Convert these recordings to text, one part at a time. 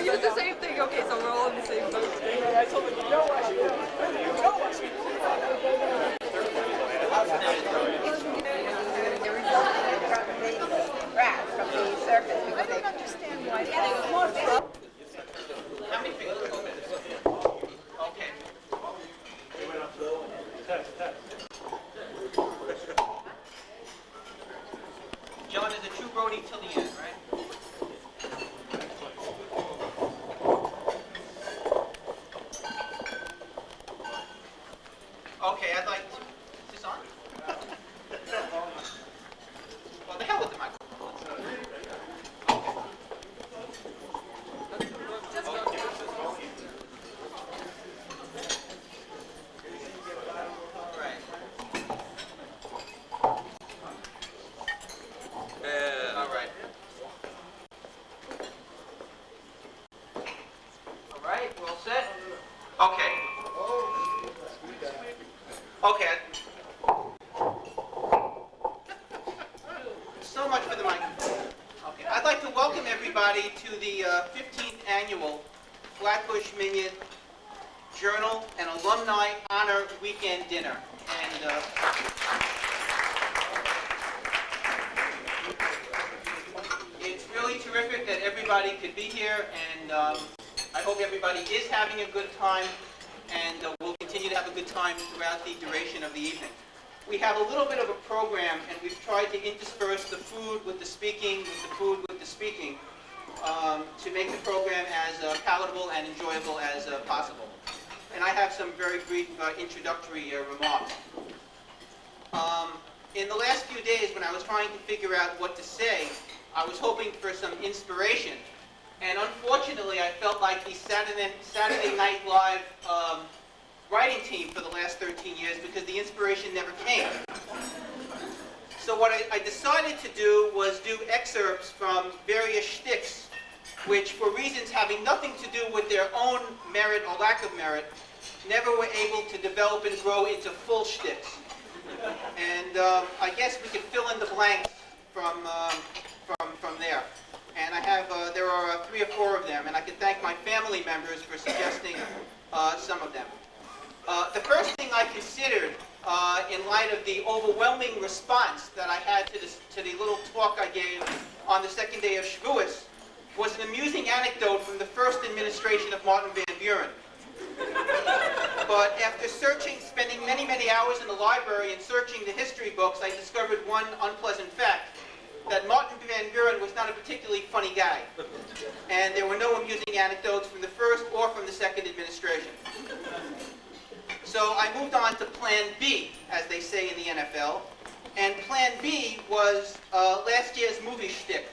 We use the same thing. Okay, so we're all in the same boat. I told them, you know what? You know what? They're rebuilding the grass from the surface because they don't understand why. Yeah, they want more trouble. How many fingers? Okay. John is a true roadie till the end, right? Okay, I'd like to... Is this on? Well, the hell with the microphone. Okay. So much for the microphone. Okay. I'd like to welcome everybody to the 15th annual Flatbush Minyan Journal and Alumni Honor Weekend Dinner. And it's really terrific that everybody could be here, and I hope everybody is having a good time, and we'll continue to have a good time throughout the duration of the evening. We have a little bit of a program, and we've tried to intersperse the food with the speaking, with the food with the speaking, to make the program as palatable and enjoyable as possible. And I have some very brief introductory remarks. In the last few days, when I was trying to figure out what to say, I was hoping for some inspiration. And unfortunately, I felt like the Saturday Night Live writing team for the last 13 years, because the inspiration never came. So what I decided to do was do excerpts from various shticks, which, for reasons having nothing to do with their own merit or lack of merit, never were able to develop and grow into full shticks. And I guess we could fill in the blanks from there. And I have, there are 3 or 4 of them, and I can thank my family members for suggesting some of them. The first thing I considered, in light of the overwhelming response that I had to the little talk I gave on the second day of Shavuos, was an amusing anecdote from the first administration of Martin Van Buren. But after spending many, many hours in the library and searching the history books, I discovered one unpleasant fact, that Martin Van Buren was not a particularly funny guy. And there were no amusing anecdotes from the first or from the second administration. So I moved on to Plan B, as they say in the NFL. And Plan B was last year's movie shtick,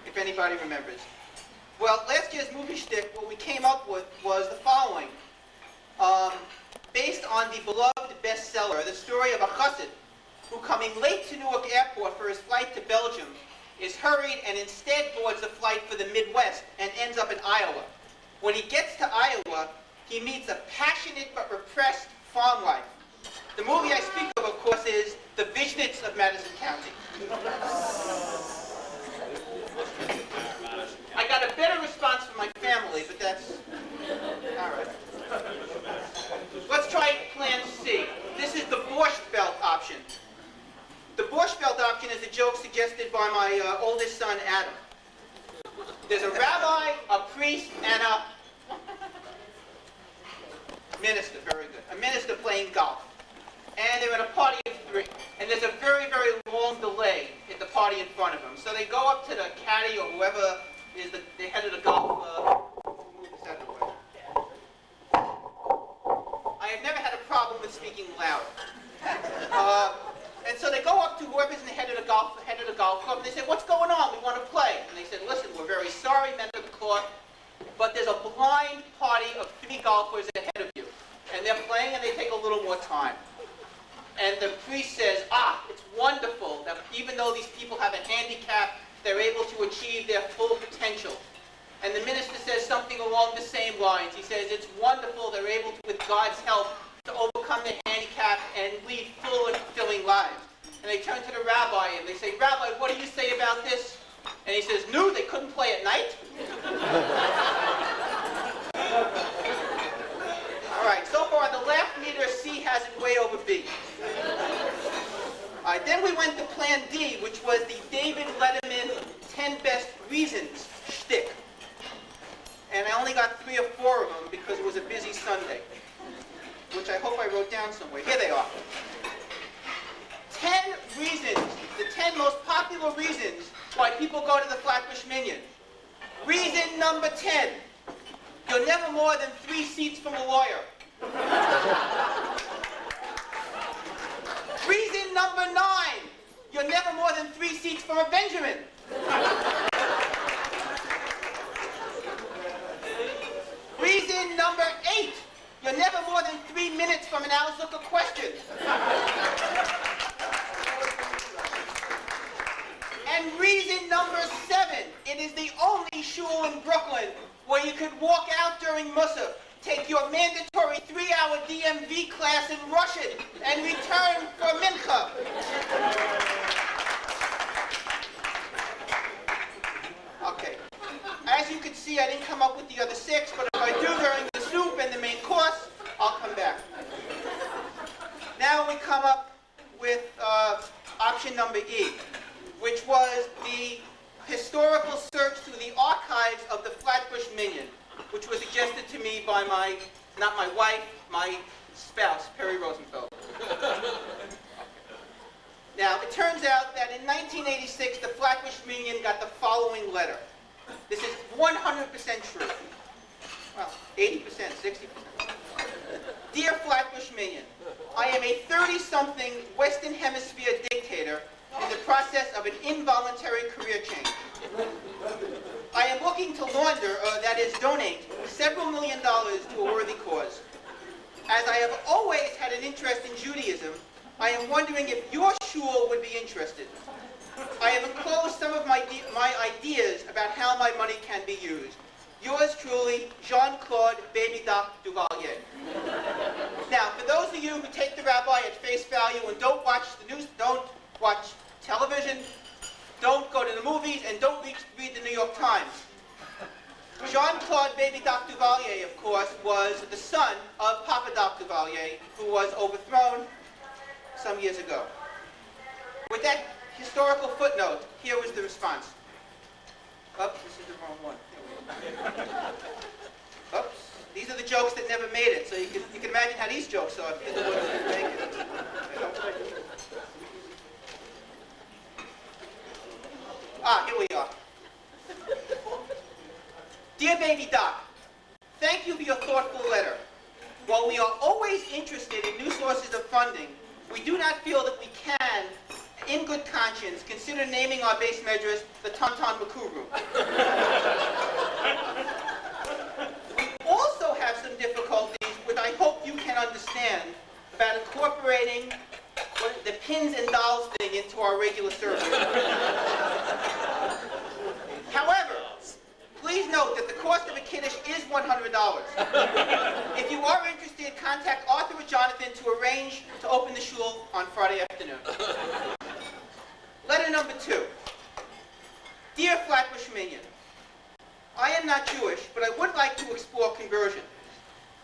if anybody remembers. Well, last year's movie shtick, what we came up with was the following. Based on the beloved bestseller, the story of a chassid who, coming late to Newark Airport for his flight to Belgium, is hurried and instead boards a flight for the Midwest and ends up in Iowa. When he gets to Iowa, he meets a passionate but repressed farm life. The movie I speak of course, is The Vishnitz of Madison County. I got a better response from my family, but that's all right. Let's try Plan C. This is the Borscht Belt option. The Borscht Belt option is a joke suggested by my oldest son, Adam. There's a rabbi, a priest, and a minister, very good. A minister playing golf. And they're in a party of 3. And there's a very, very long delay at the party in front of them. So they go up to the caddy or whoever is the head of the golf. Move this out of the way. I have never had a problem with speaking loud. And so they go up to whoever's in the head of the golf club, and they say, "What's going on? We want to play." And they said, "Listen, we're very sorry, men of the court, but there's a blind party of 3 golfers ahead of you. And they're playing, and they take a little more time." And the priest says, "It's wonderful that even though these people have a handicap, they're able to achieve their full potential." And the minister says something along the same lines. He says, "It's wonderful they're able to, with God's help, to overcome their handicap and lead full and fulfilling lives." And they turn to the rabbi and they say, "Rabbi, what do you say about this?" And he says, "No, they couldn't play at night." the David Letterman 10 Best Reasons shtick. And I only got 3 or 4 of them because it was a busy Sunday, which I hope I wrote down somewhere. Here they are. 10 reasons, the 10 most popular reasons why people go to the Flatbush Minyan. Reason number 10, you're never more than 3 seats from a lawyer. Reason number 9, you're never more than 3 seats from a Benjamin. Reason number 8, you're never more than 3 minutes from an Al Zucker question. And reason number 7, it is the only shul in Brooklyn where you could walk out during Musaf, take your mandatory 3-hour DMV class in Russian, and return for Mincha. Okay. As you can see, I didn't come up with the other 6, but if I do during the soup and the main course, I'll come back. Now we come up with option number E, which was the historical search through the archives of the Flatbush Minyan, which was suggested to me by not my wife, my spouse, Perry Rosenfeld. Now, it turns out that in 1986, the Flatbush Minyan got the following letter. This is 100% true. Well, 80%, 60%. Dear Flatbush Minyan, I am a 30-something Western Hemisphere dictator in the process of an involuntary career change. I am looking to launder, that is donate, several $1 million to a worthy cause. As I have always had an interest in Judaism, I am wondering if your shul would be interested. I have enclosed some of my ideas about how my money can be used. Yours truly, Jean-Claude Baby Doc Duvalier. Now, for those of you who take the rabbi at face value and don't watch the news, don't watch television, don't go to the movies, and don't read the New York Times. Jean-Claude Baby Doc Duvalier, of course, was the son of Papa Doc Duvalier, who was overthrown some years ago. With that historical footnote, here was the response. Oops, this is the wrong one. Oops, these are the jokes that never made it, so you can imagine how these jokes are if you're the ones that didn't make it. Here we are. Dear Baby Doc, thank you for your thoughtful letter. While we are always interested in new sources of funding, we do not feel that we can, in good conscience, consider naming our base measures the Tonton Makuru. We also have some difficulties, which I hope you can understand, about incorporating the pins and dolls thing into our regular service. However, please note that the cost of a kiddush is $100. If you are interested, contact Arthur or Jonathan to arrange to open the shul on Friday afternoon. Letter number 2. Dear Flatbush Minyan, I am not Jewish, but I would like to explore conversion.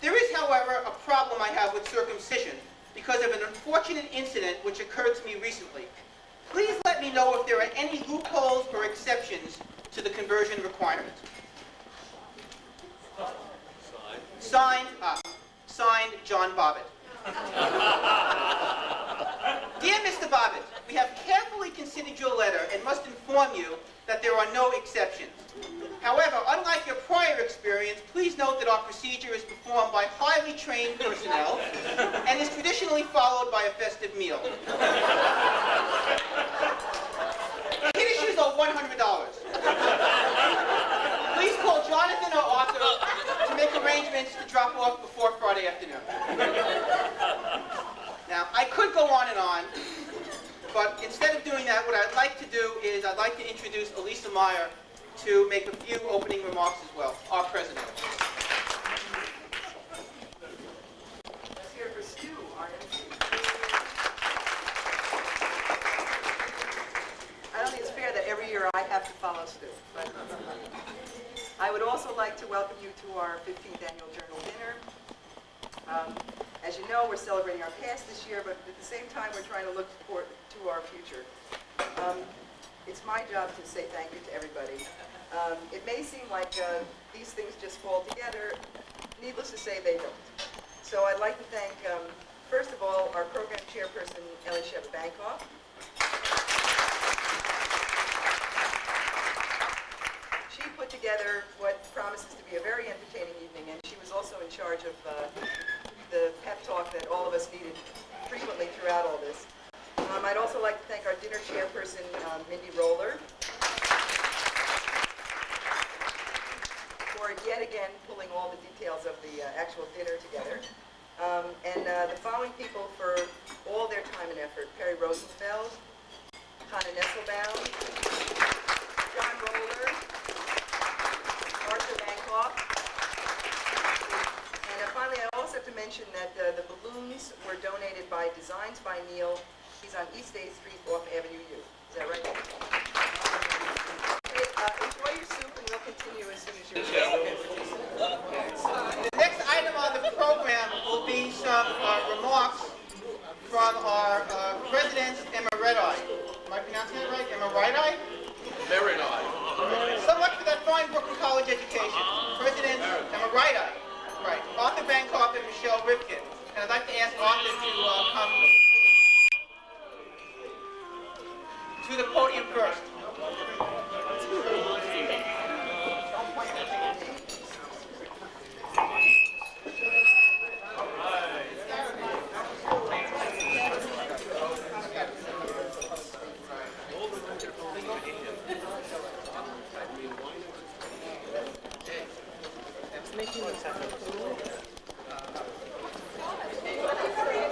There is, however, a problem I have with circumcision because of an unfortunate incident which occurred to me recently. Please let me know if there are any loopholes or exceptions to the conversion requirement. Signed, John Bobbitt. Dear Mr. Bobbitt, we have carefully considered your letter and must inform you that there are no exceptions. However, unlike your prior experience, please note that our procedure is performed by highly trained personnel and is traditionally followed by a festive meal. Kiddushes are $100. Please call Jonathan or Arthur to make arrangements to drop off before Friday afternoon. Now, I could go on and on, but instead of doing that, what I'd like to do is I'd like to introduce Elisa Meir to make a few opening remarks as well, our president. Let's hear for Stu, our MC. I don't think it's fair that every year I have to follow Stu. But I would also like to welcome you to our 15th annual Journal Dinner. As you know, we're celebrating our past this year, but at the same time, we're trying to look forward to our future. it's my job to say thank you to everybody. It may seem like these things just fall together. Needless to say, they don't. So I'd like to thank, first of all, our program chairperson, Elisa Bankoff. She put together what promises to be a very entertaining evening, and she was also in charge of the pep talk that all of us needed frequently throughout all this. I'd also like to thank our dinner chairperson, Mindy Roller, for yet again pulling all the details of the actual dinner together. And the following people for all their time and effort: Perry Rosenfeld, Hannah Nesselbaum, John Roller, Arthur Bankoff. And finally, I also have to mention that the balloons were donated by Designs by Neil. He's on East 8th Street off Avenue U. Is that right? Okay, enjoy your soup, and we'll continue as soon as you're done. The next item on the program will be some remarks from our President Emeriti. Am I pronouncing that right? Emeriti? So much for that fine Brooklyn College education. President Emeriti. Right. Arthur Bankoff and Rochelle Rifkin. And I'd like to ask Arthur to come to the podium first.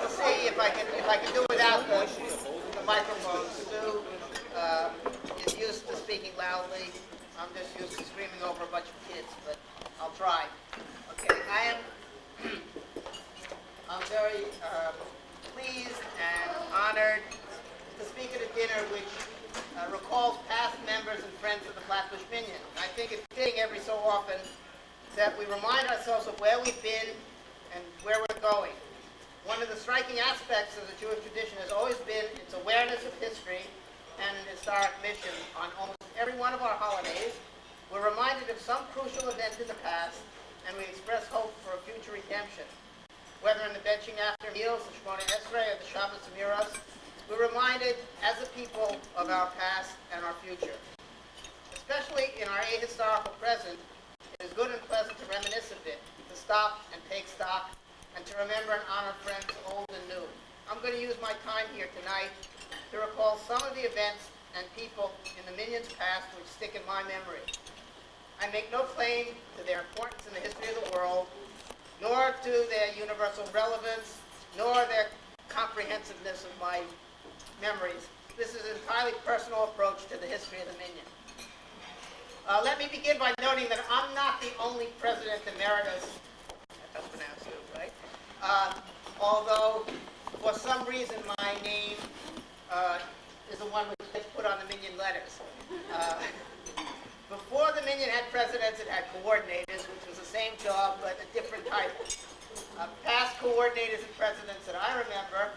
Let's see if I can do without the microphone. Stu is used to speaking loudly. I'm just used to screaming over a bunch of kids, but I'll try. Okay, I'm very pleased and honored to speak at a dinner which recalls past members and friends of the Flatbush Minyan. I think it's fitting every so often that we remind ourselves of where we've been and where we're going. One of the striking aspects of the Jewish tradition has always been its awareness of history and historic mission. On almost every one of our holidays, we're reminded of some crucial event in the past, and we express hope for a future redemption. Whether in the benching after meals, the Shemona Esrei, or the Shabbos Amiras, we're reminded as a people of our past and our future. Especially in our ahistorical present, it is good and pleasant to reminisce a bit, to stop and take stock, and to remember and honor friends old and new. I'm going to use my time here tonight to recall some of the events and people in the Minyan's past which stick in my memory. I make no claim to their importance in the history of the world, nor to their universal relevance, nor their comprehensiveness of my memories. This is an entirely personal approach to the history of the Minyan. Let me begin by noting that I'm not the only President Emeritus, that's pronounced it, right? Although, for some reason, my name is the one which gets put on the Minyan letters. Before the Minyan had presidents, it had coordinators, which was the same job, but a different title. Past coordinators and presidents that I remember,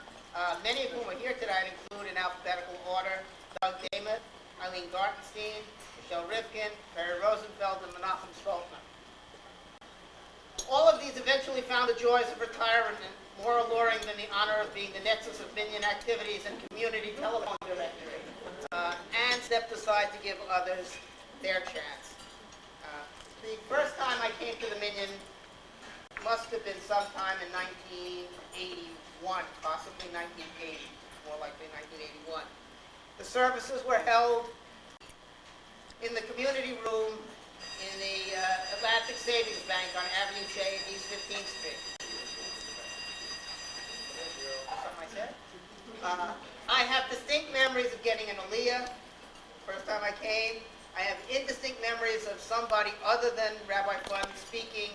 many of whom are here tonight, include in alphabetical order Doug Damon, Eileen Gartenstein, Michelle Rifkin, Perry Rosenfeld, and Menachem Stoltman. All of these eventually found the joys of retirement more alluring than the honor of being the nexus of Minyan activities and community telephone directory, and stepped aside to give others their chance. The first time I came to the Minyan must have been sometime in 1981, possibly 1980, more likely 1981. The services were held in the community room in the Atlantic Savings Bank on Avenue J and East 15th Street. Something I said? I have distinct memories of getting an aliyah the first time I came. I have indistinct memories of somebody other than Rabbi Fun speaking,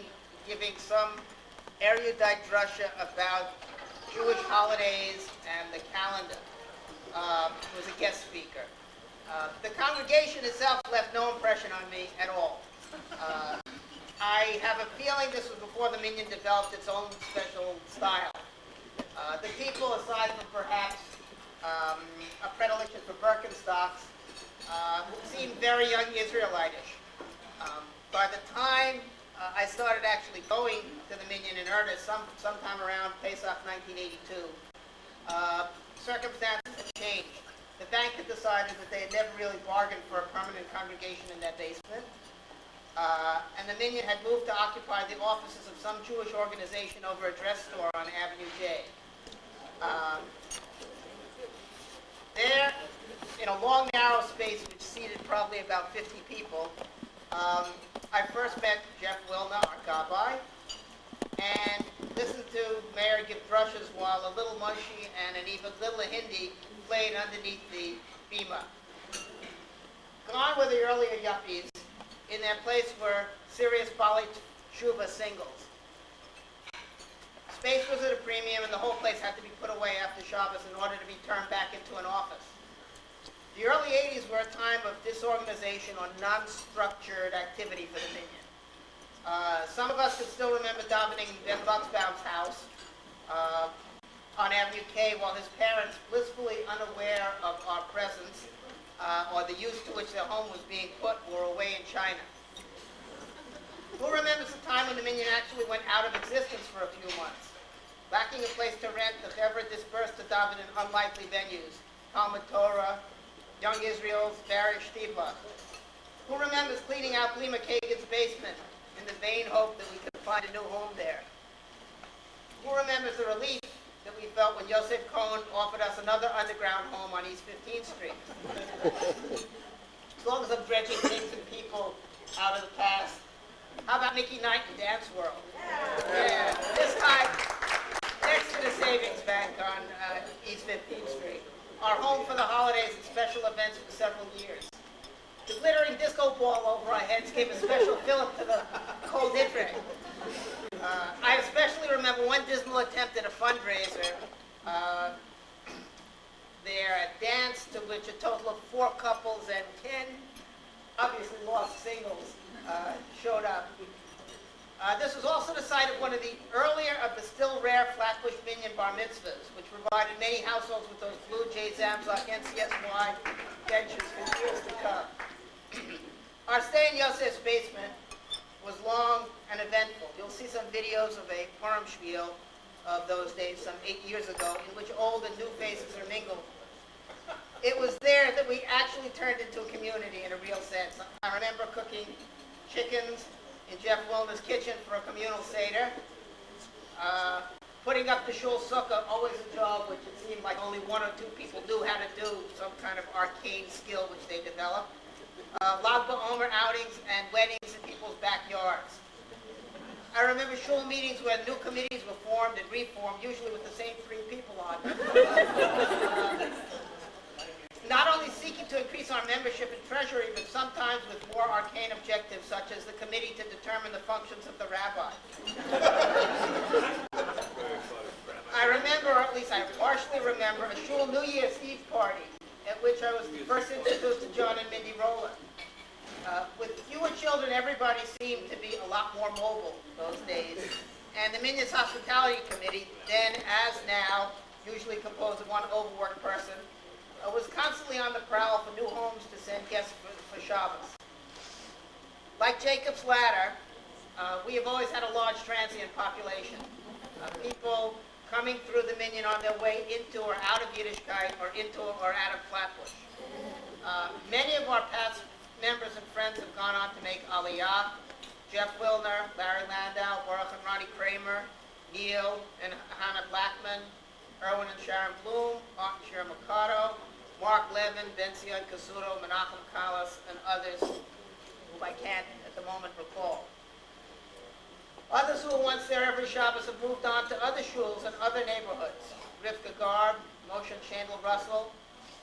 giving some erudite drasha about Jewish holidays and the calendar. He was a guest speaker. The congregation itself left no impression on me at all. I have a feeling this was before the Minyan developed its own special style. The people, aside from perhaps a predilection for Birkenstocks, seemed very young Israelitish. By the time I started actually going to the Minyan in earnest, sometime around Pesach 1982, circumstances had changed. The bank had decided that they had never really bargained for a permanent congregation in that basement. And the Minyan had moved to occupy the offices of some Jewish organization over a dress store on Avenue J. There, in a long, narrow space which seated probably about 50 people, I first met Jeff Wilner, our Rabbi, and listened to Meir give drushes while a little Moshe and an even little Hindi played underneath the bima. Gone were the earlier yuppies. In their place were serious Bali Tshuva singles. Space was at a premium, and the whole place had to be put away after Shabbos in order to be turned back into an office. The early 80s were a time of disorganization or non-structured activity for the Minyan. Some of us can still remember davening in Ben Luxbaum's house on Avenue K while his parents, blissfully unaware of our presence or the use to which their home was being put, were away in China. Who remembers the time when the Minyan actually went out of existence for a few months? Lacking a place to rent, the Chevra dispersed to daven in unlikely venues, Talmud Torah, Young Israel's Barish Shtiva. Who remembers cleaning out Blima Kagan's basement in the vain hope that we could find a new home there? Who remembers the relief that we felt when Yosef Cohen offered us another underground home on East 15th Street? As long as I'm dredging things and people out of the past, how about Mickey Knight and Dance World? Yeah, this time next to the Savings Bank on East 15th Street. Our home for the holidays and special events for several years. The glittering disco ball over our heads gave a special fillip to the cold hit ring. I especially remember one dismal attempt at a fundraiser there, a dance to which a total of 4 couples and 10 obviously lost singles showed up. This was also the site of one of the earlier of the still rare Flatbush Minyan bar mitzvahs, which provided many households with those blue J. Zamzak NCSY benches for years to come. Our stay in Yosef's basement was long and eventful. You'll see some videos of a Purim spiel of those days, some 8 years ago, in which old and new faces are mingled. It was there that we actually turned into a community in a real sense. I remember cooking chickens in Jeff Wilner's kitchen for a communal Seder. Putting up the shul sukkah, always a job which it seemed like only 1 or 2 people knew how to do, some kind of arcane skill which they developed. Lag BaOmer outings and weddings in people's backyards. I remember shul meetings where new committees were formed and reformed, usually with the same 3 people on them. Not only seeking to increase our membership and treasury, but sometimes with more arcane objectives, such as the committee to determine the functions of the rabbi. I remember, or at least I partially remember, a shul New Year's Eve party at which I was first introduced to John and Mindy Rowland. With fewer children, everybody seemed to be a lot more mobile those days. And the Minyan's Hospitality Committee, then as now, usually composed of one overworked person, was constantly on the prowl for new homes to send guests for Shabbos. Like Jacob's Ladder, we have always had a large transient population. People coming through the Minyan on their way into or out of Yiddishkeit or into or out of Flatbush. Many of our past members and friends have gone on to make Aliyah. Jeff Wilner, Larry Landau, Baruch and Ronnie Kramer, Neil and Hannah Blackman, Erwin and Sharon Bloom, Art and Sharon Mercado, Mark Levin, Benzion Casuto, Menachem Kalas, and others whom I can't at the moment recall. Others who were once there every Shabbos have moved on to other shuls and other neighborhoods. Rivka Garb, Moshe and Chandler Russell,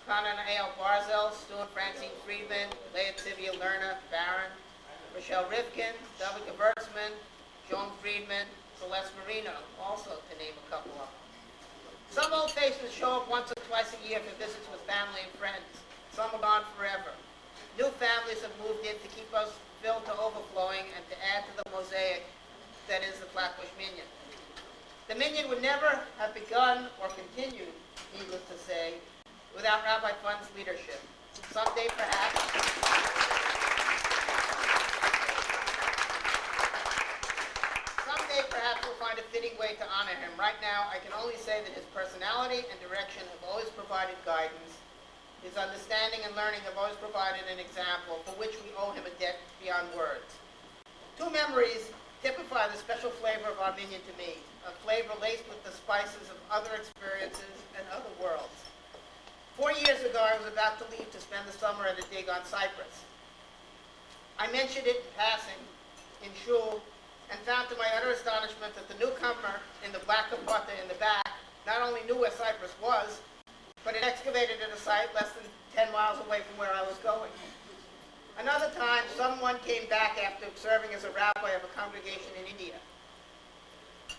Kanan A.L. Barzel, Stuart Francine Friedman, Leah Tivia Lerner, Barron, Rochelle Rifkin, David Gewurzman, Joan Friedman, Celeste Marino, also to name a couple of them. Some old faces show up once or twice a year for visits with family and friends. Some are gone forever. New families have moved in to keep us filled to overflowing and to add to the mosaic that is the Flatbush Minyan. The Minyan would never have begun or continued, needless to say, without Rabbi Fund's leadership. Someday perhaps we'll find a fitting way to honor him. Right now, I can only say that his personality and direction have always provided guidance. His understanding and learning have always provided an example for which we owe him a debt beyond words. Two memories typify the special flavor of our Minyan to me, a flavor laced with the spices of other experiences and other worlds. 4 years ago, I was about to leave to spend the summer at a dig on Cyprus. I mentioned it in passing in shul and found to my utter astonishment that the newcomer in the black kapota in the back not only knew where Cyprus was, but had excavated at a site less than 10 miles away from where I was going. Another time, someone came back after serving as a rabbi of a congregation in India.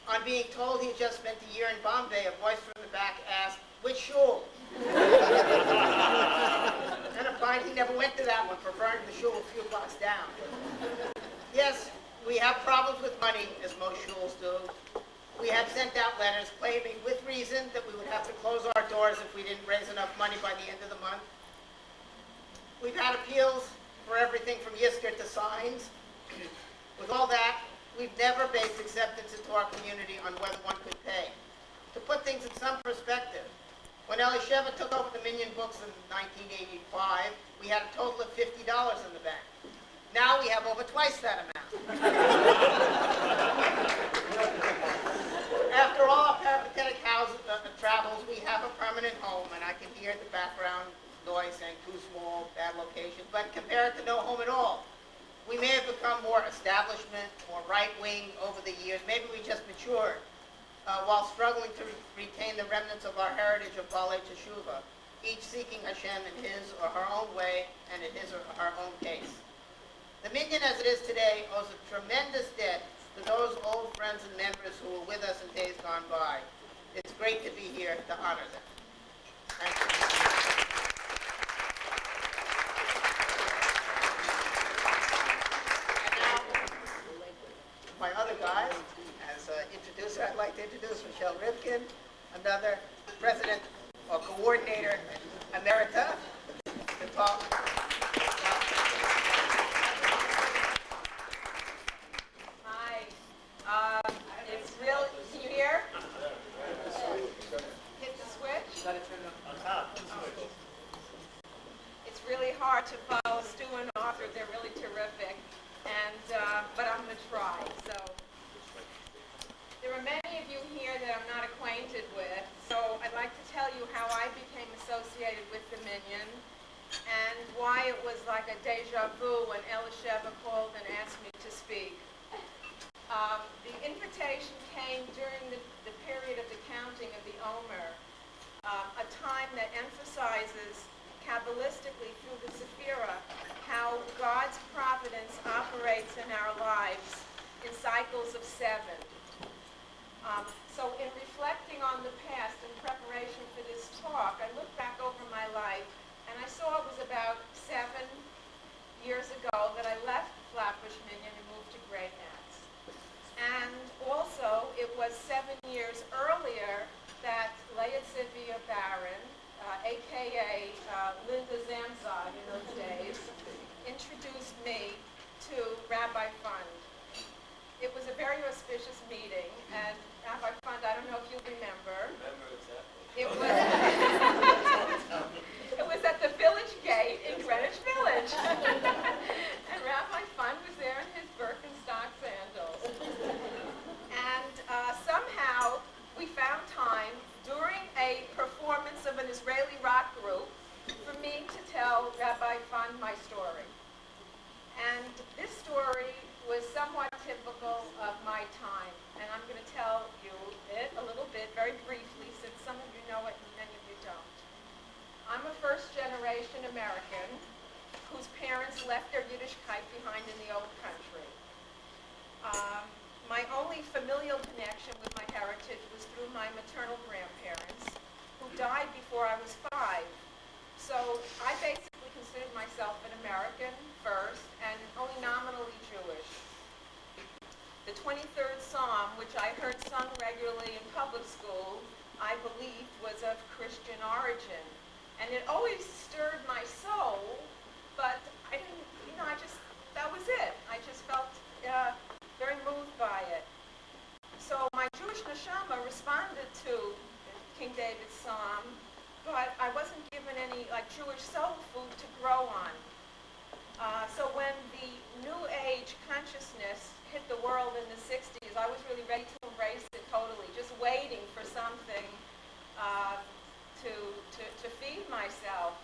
On being told he had just spent a year in Bombay, a voice from the back asked, "Which shul?" And I find he never went to that one, preferring the shul a few blocks down. Yes, we have problems with money, as most shuls do. We have sent out letters claiming, with reason, that we would have to close our doors if we didn't raise enough money by the end of the month. We've had appeals for everything from Yisker to signs. With all that, we've never based acceptance into our community on whether one could pay. To put things in some perspective, when Elisa took over the Minyan books in 1985, we had a total of $50 in the bank. Now we have over twice that amount. After all our peripatetic travels, we have a permanent home, and I can hear the background noise saying too small, bad location, but compared to no home at all. We may have become more establishment, more right-wing over the years. Maybe we just matured while struggling to retain the remnants of our heritage of Balei Teshuvah, each seeking Hashem in his or her own way and in his or her own pace. The Minyan as it is today owes a tremendous debt to those old friends and members who were with us in days gone by. It's great to be here to honor them. Thank you. And now, my other guys, as introducer, I'd like to introduce Rochelle Rifkin, another president or coordinator emerita, to talk. It's real. Can you hear? Hit the switch. It's really hard to follow Stu and Arthur. They're really terrific, but I'm going to try. So there are many of you here that I'm not acquainted with. So I'd like to tell you how I became associated with the Minyan and why it was like a deja vu when Elisa called and asked me to speak. The invitation came during the period of the counting of the Omer, a time that emphasizes Kabbalistically through the Sephira how God's providence operates in our lives in cycles of 7. So in reflecting on the past in preparation for this talk, I looked back over my life and I saw it was about 7 years ago that I left Flatbush Minyan and moved to Great Nats. And also, it was 7 years earlier that Leah Zivia Barron, a.k.a. Linda Zamzog in those days, introduced me to Rabbi Fund. It was a very auspicious meeting, and Rabbi Fund, I don't know if you remember. It was, it was at the Village Gate in Greenwich Village. And Rabbi Fund was there in his Birkenstock sandals. And somehow we found time during a performance of an Israeli rock group for me to tell Rabbi Fund my story. And this story was somewhat typical of my time. And I'm going to tell you it a little bit, very briefly, since some of you know it and many of you don't. I'm a first-generation American whose parents left their Yiddishkeit behind in the old country. My only familial connection with my heritage was through my maternal grandparents, who died before I was 5. So I basically considered myself an American first and only nominally Jewish. The 23rd Psalm, which I heard sung regularly in public school, I believed was of Christian origin. And it always stirred my soul, but I didn't, that was it. I just felt very moved by it. So my Jewish neshama responded to King David's psalm, but I wasn't given any Jewish soul food to grow on. So when the New Age consciousness hit the world in the 60s, I was really ready to embrace it totally, just waiting for something to feed myself.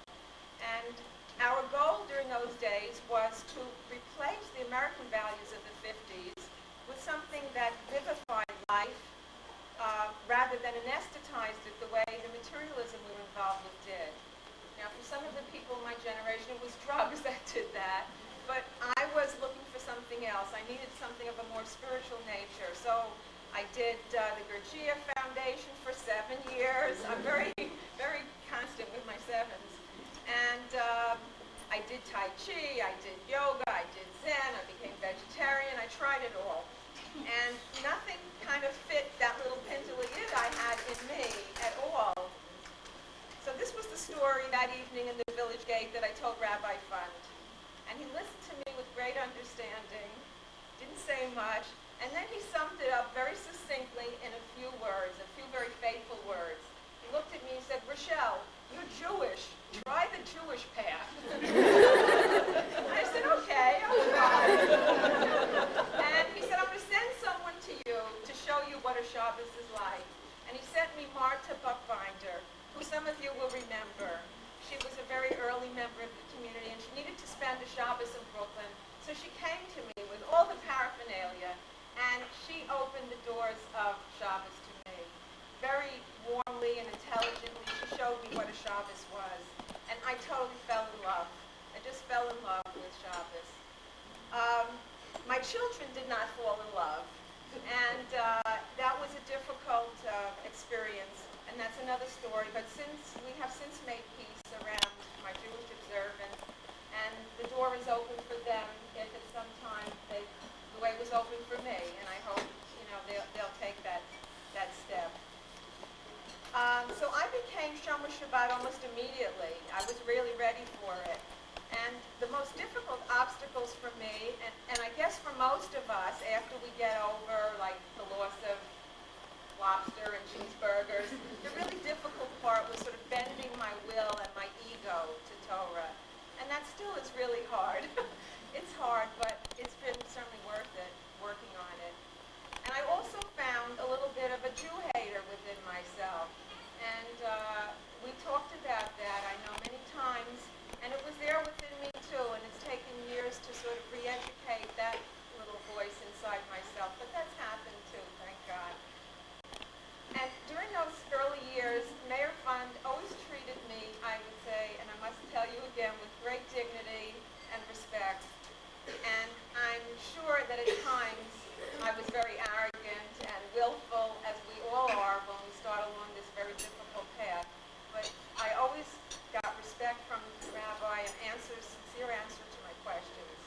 And our goal during those days was to replace the American values of the 50s with something that vivified life rather than anesthetized it the way the materialism we were involved with did. Now, for some of the people in my generation, it was drugs that did that, but I was looking for something else. I needed something of a more spiritual nature. So I did the Gurdjieff Foundation for 7 years. I'm very, very constant with my sevens. And I did Tai Chi, I did yoga, I did Zen, I became vegetarian, I tried it all. And nothing kind of fit that little pendula yid I had in me at all. So this was the story that evening in the village gate that I told Rabbi Fund. And he listened to me with great understanding, didn't say much, and then he summed it up very succinctly in a few words, a few very faithful words. He looked at me and said, "Rochelle, you're Jewish. Try the Jewish path." I said, "Okay, I'll try." And he said, "I'm going to send someone to you to show you what a Shabbos is like." And he sent me Marta Buckbinder, who some of you will remember. She was a very early member of the community, and she needed to spend a Shabbos in Brooklyn. So she came to me with all the paraphernalia, and she opened the doors of Shabbos to me. Very warmly and intelligently, she showed me what a Shabbos was. And I totally fell in love. I just fell in love with Shabbos. My children did not fall in love. And that was a difficult experience. And that's another story. But we have since made peace around my Jewish observance. And the door is open for them if at some time the way it was open for me. And I hope, they'll take that step. So I became Shomer Shabbat almost immediately. I was really ready for it. And the most difficult obstacles for me, and I guess for most of us, after we get over the loss of lobster and cheeseburgers, the really difficult part was sort of bending my will and my ego to Torah. And that still is really hard. It's hard, but it's been certainly worth it, working on it. And I also found a little bit of a Jew hater within myself. And we talked about that, I know, many times. And it was there within me, too. And it's taken years to sort of re-educate that little voice inside myself. But that's happened, too, thank God. And during those early years, Meir Fund always treated me, I would say, and I must tell you again, with great dignity and respect. And I'm sure that at times I was very arrogant and willful, as we all are when we start along this very difficult path. But I always got respect from the rabbi and sincere answer to my questions.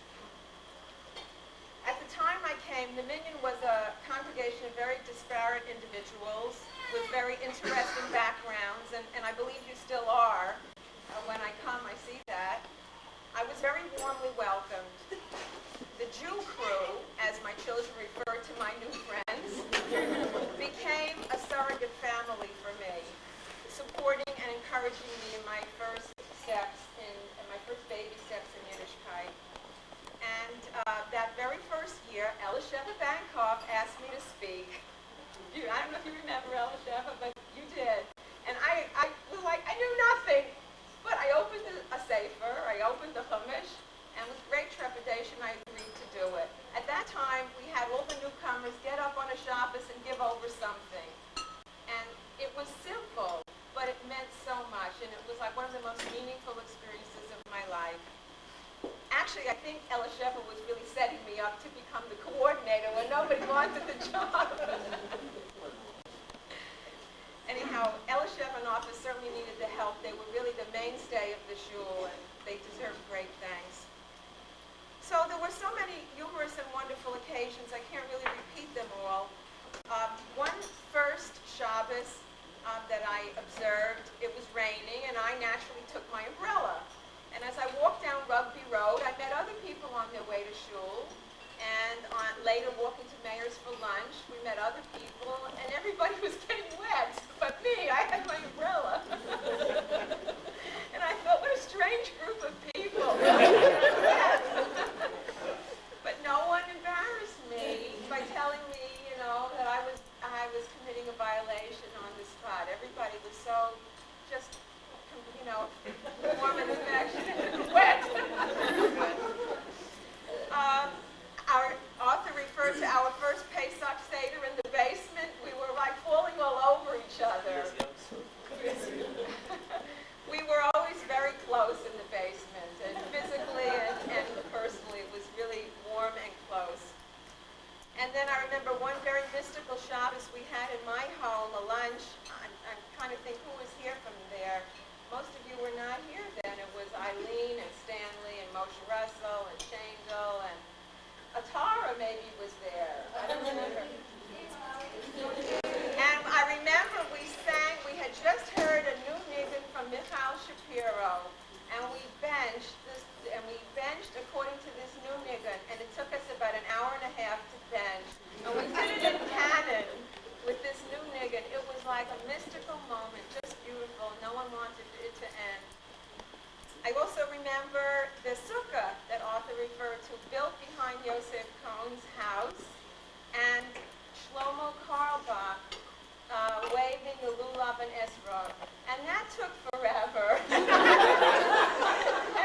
At the time I came, the Minyan was a congregation of very disparate individuals with very interesting backgrounds, and I believe you still are. When I come, I see that. I was very warmly welcomed. The Jew crew, as my children refer to my new friends, became a surrogate family for me, supporting and encouraging me in my first steps, in my first baby steps in Yiddishkeit. And that very first year, Elisa Bankoff asked me to speak. I don't know if you remember Elisa, but you did. And I was like, I knew nothing. But I opened a sefer, I opened the Chumash, and with great trepidation I agreed to do it. At that time, we had all the newcomers get up on a Shabbos and give over something. And it was simple, but it meant so much, and it was like one of the most meaningful experiences of my life. Actually, I think Elisheva was really setting me up to become the coordinator when nobody wanted the job. Anyhow, Elisheva and office certainly needed the help. They were really the mainstay of the shul, and they deserved great thanks. So there were so many humorous and wonderful occasions, I can't really repeat them all. One first Shabbos, that I observed. It was raining, and I naturally took my umbrella. And as I walked down Rugby Road, I met other people on their way to shul. And later, walking to Meir's for lunch, we met other people, and everybody was getting wet. But me, I had my umbrella. And I thought, what a strange group of people. But no one embarrassed me by telling me, that I was committing a violation on the spot. Everybody was so just, warm and affectionate and wet. Our author referred to our first Pesach Seder in the basement. We were like falling all over each other. We were always very close in the basement, and physically and personally, it was really warm and close. And then I remember one very mystical Shabbos we had in my home, a lunch. I'm trying to think who was here from there. Most of you were not here then. It was Eileen and Stanley and Moshe Russell and Shangle, and Atara maybe was there. I don't remember. And I remember we had just heard a new niggun from Michal Shapiro, and we benched according to this new niggun, and it took us about an hour and a half to bench. And we did it in canon with this new niggun. It was like a mystical moment, just beautiful. No one wanted it to end. I also remember the sukkah that author referred to, built behind Yosef Cong's house, and Shlomo Carlebach waving the lulav and esrog. And that took forever. And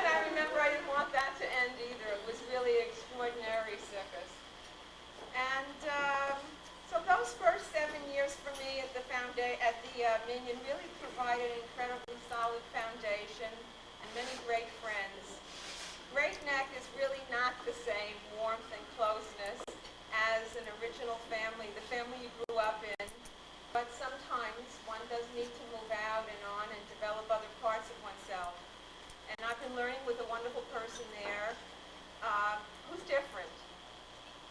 I remember I didn't want that to end either. It was really extraordinary sukkahs. And so those first 7 years for me at the Minyan really provided an incredibly solid foundation and many great friends. Great Neck is really not the same warmth and closeness as an original family, the family you grew up in. But sometimes one does need to move out and on and develop other parts of oneself. And I've been learning with a wonderful person there who's different.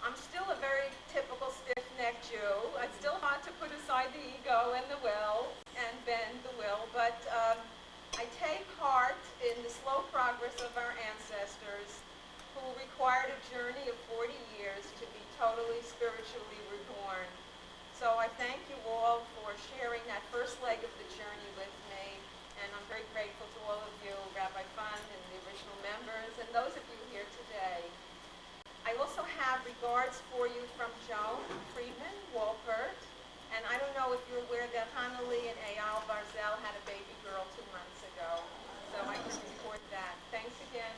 I'm still a very typical stiff-necked Jew. It's still hard to put aside the ego and the will and bend the will, but I take heart in the slow progress of our ancestors who required a journey of 40 years to be totally spiritually reborn. So I thank you all for sharing that first leg of the journey with me, and I'm very grateful to all of you, Rabbi Fund and the original members, and those of you here today. I also have regards for you from Joan Friedman, Walpert, and I don't know if you're aware that Hanali and Eyal Barzel had a baby girl 2 months ago, so I can report that. Thanks again.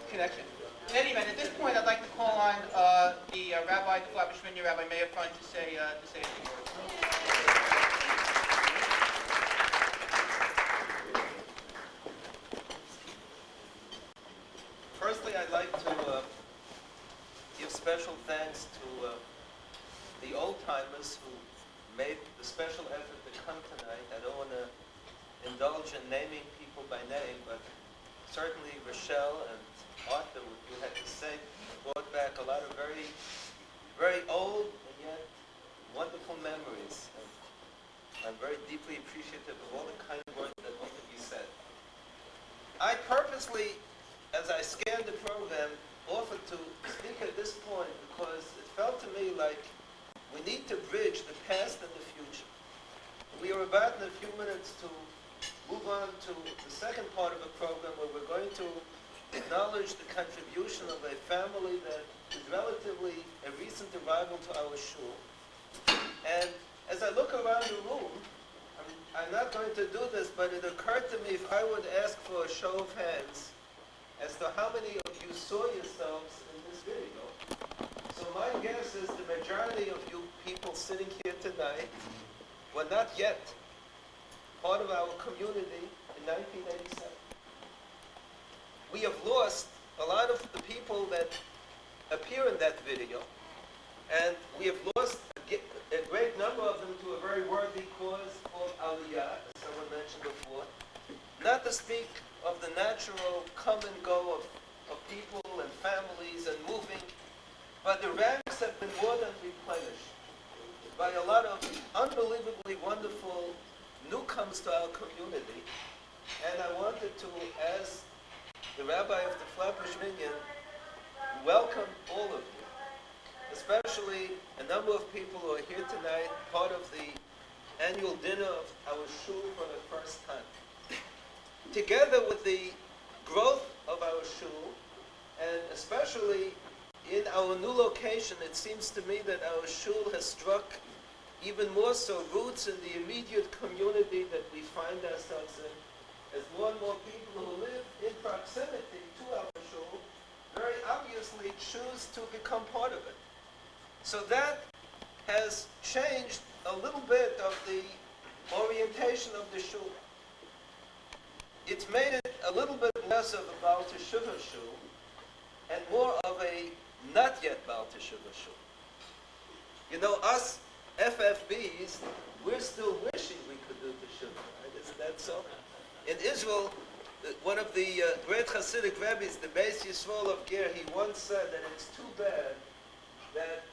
Connection. In any event, at this point, I'd like to call on the Rabbi Flatbush Minyan, Rabbi Meir, to say a few words. Firstly, I'd like to give special thanks to the old-timers who made the special effort to come tonight. I don't want to indulge in naming people by name, but certainly Rochelle and Arthur, what you had to say, brought back a lot of very, very old and yet wonderful memories. And I'm very deeply appreciative of all the kind words that both of you said. I purposely, as I scanned the program, offered to speak at this point because it felt to me like we need to bridge the past and the future. we are about in a few minutes to move on to the second part of the program where we're going to acknowledge the contribution of a family that is relatively a recent arrival to our shul. And as I look around the room, I'm not going to do this, but it occurred to me if I would ask for a show of hands as to how many of you saw yourselves in this video. So my guess is the majority of you people sitting here tonight were not yet part of our community in 1987. We have lost a lot of the people that appear in that video, and we have lost a great number of them to a very worthy cause called Aliyah, as someone mentioned before. Not to speak of the natural come and go of people and families and moving, but the ranks have been more than replenished by a lot of unbelievably wonderful newcomers to our community. And I wanted to, as the Rabbi of the Flatbush Minyan, welcome all of you, especially a number of people who are here tonight, part of the annual dinner of our shul for the first time. Together with the growth of our shul, and especially in our new location, it seems to me that our shul has struck even more so roots in the immediate community that we find ourselves in, as more and more people who live in proximity to our shul very obviously choose to become part of it. So that has changed a little bit of the orientation of the shul. It's made it a little bit less of a Baal Teshuvah shul and more of a not yet Baal Teshuvah shul. You know, us FFBs, we're still wishing we could do Teshuvah, right? Isn't that so? In Israel, one of the great Hasidic rabbis, the Beis Yisrael of Ger, he once said that it's too bad that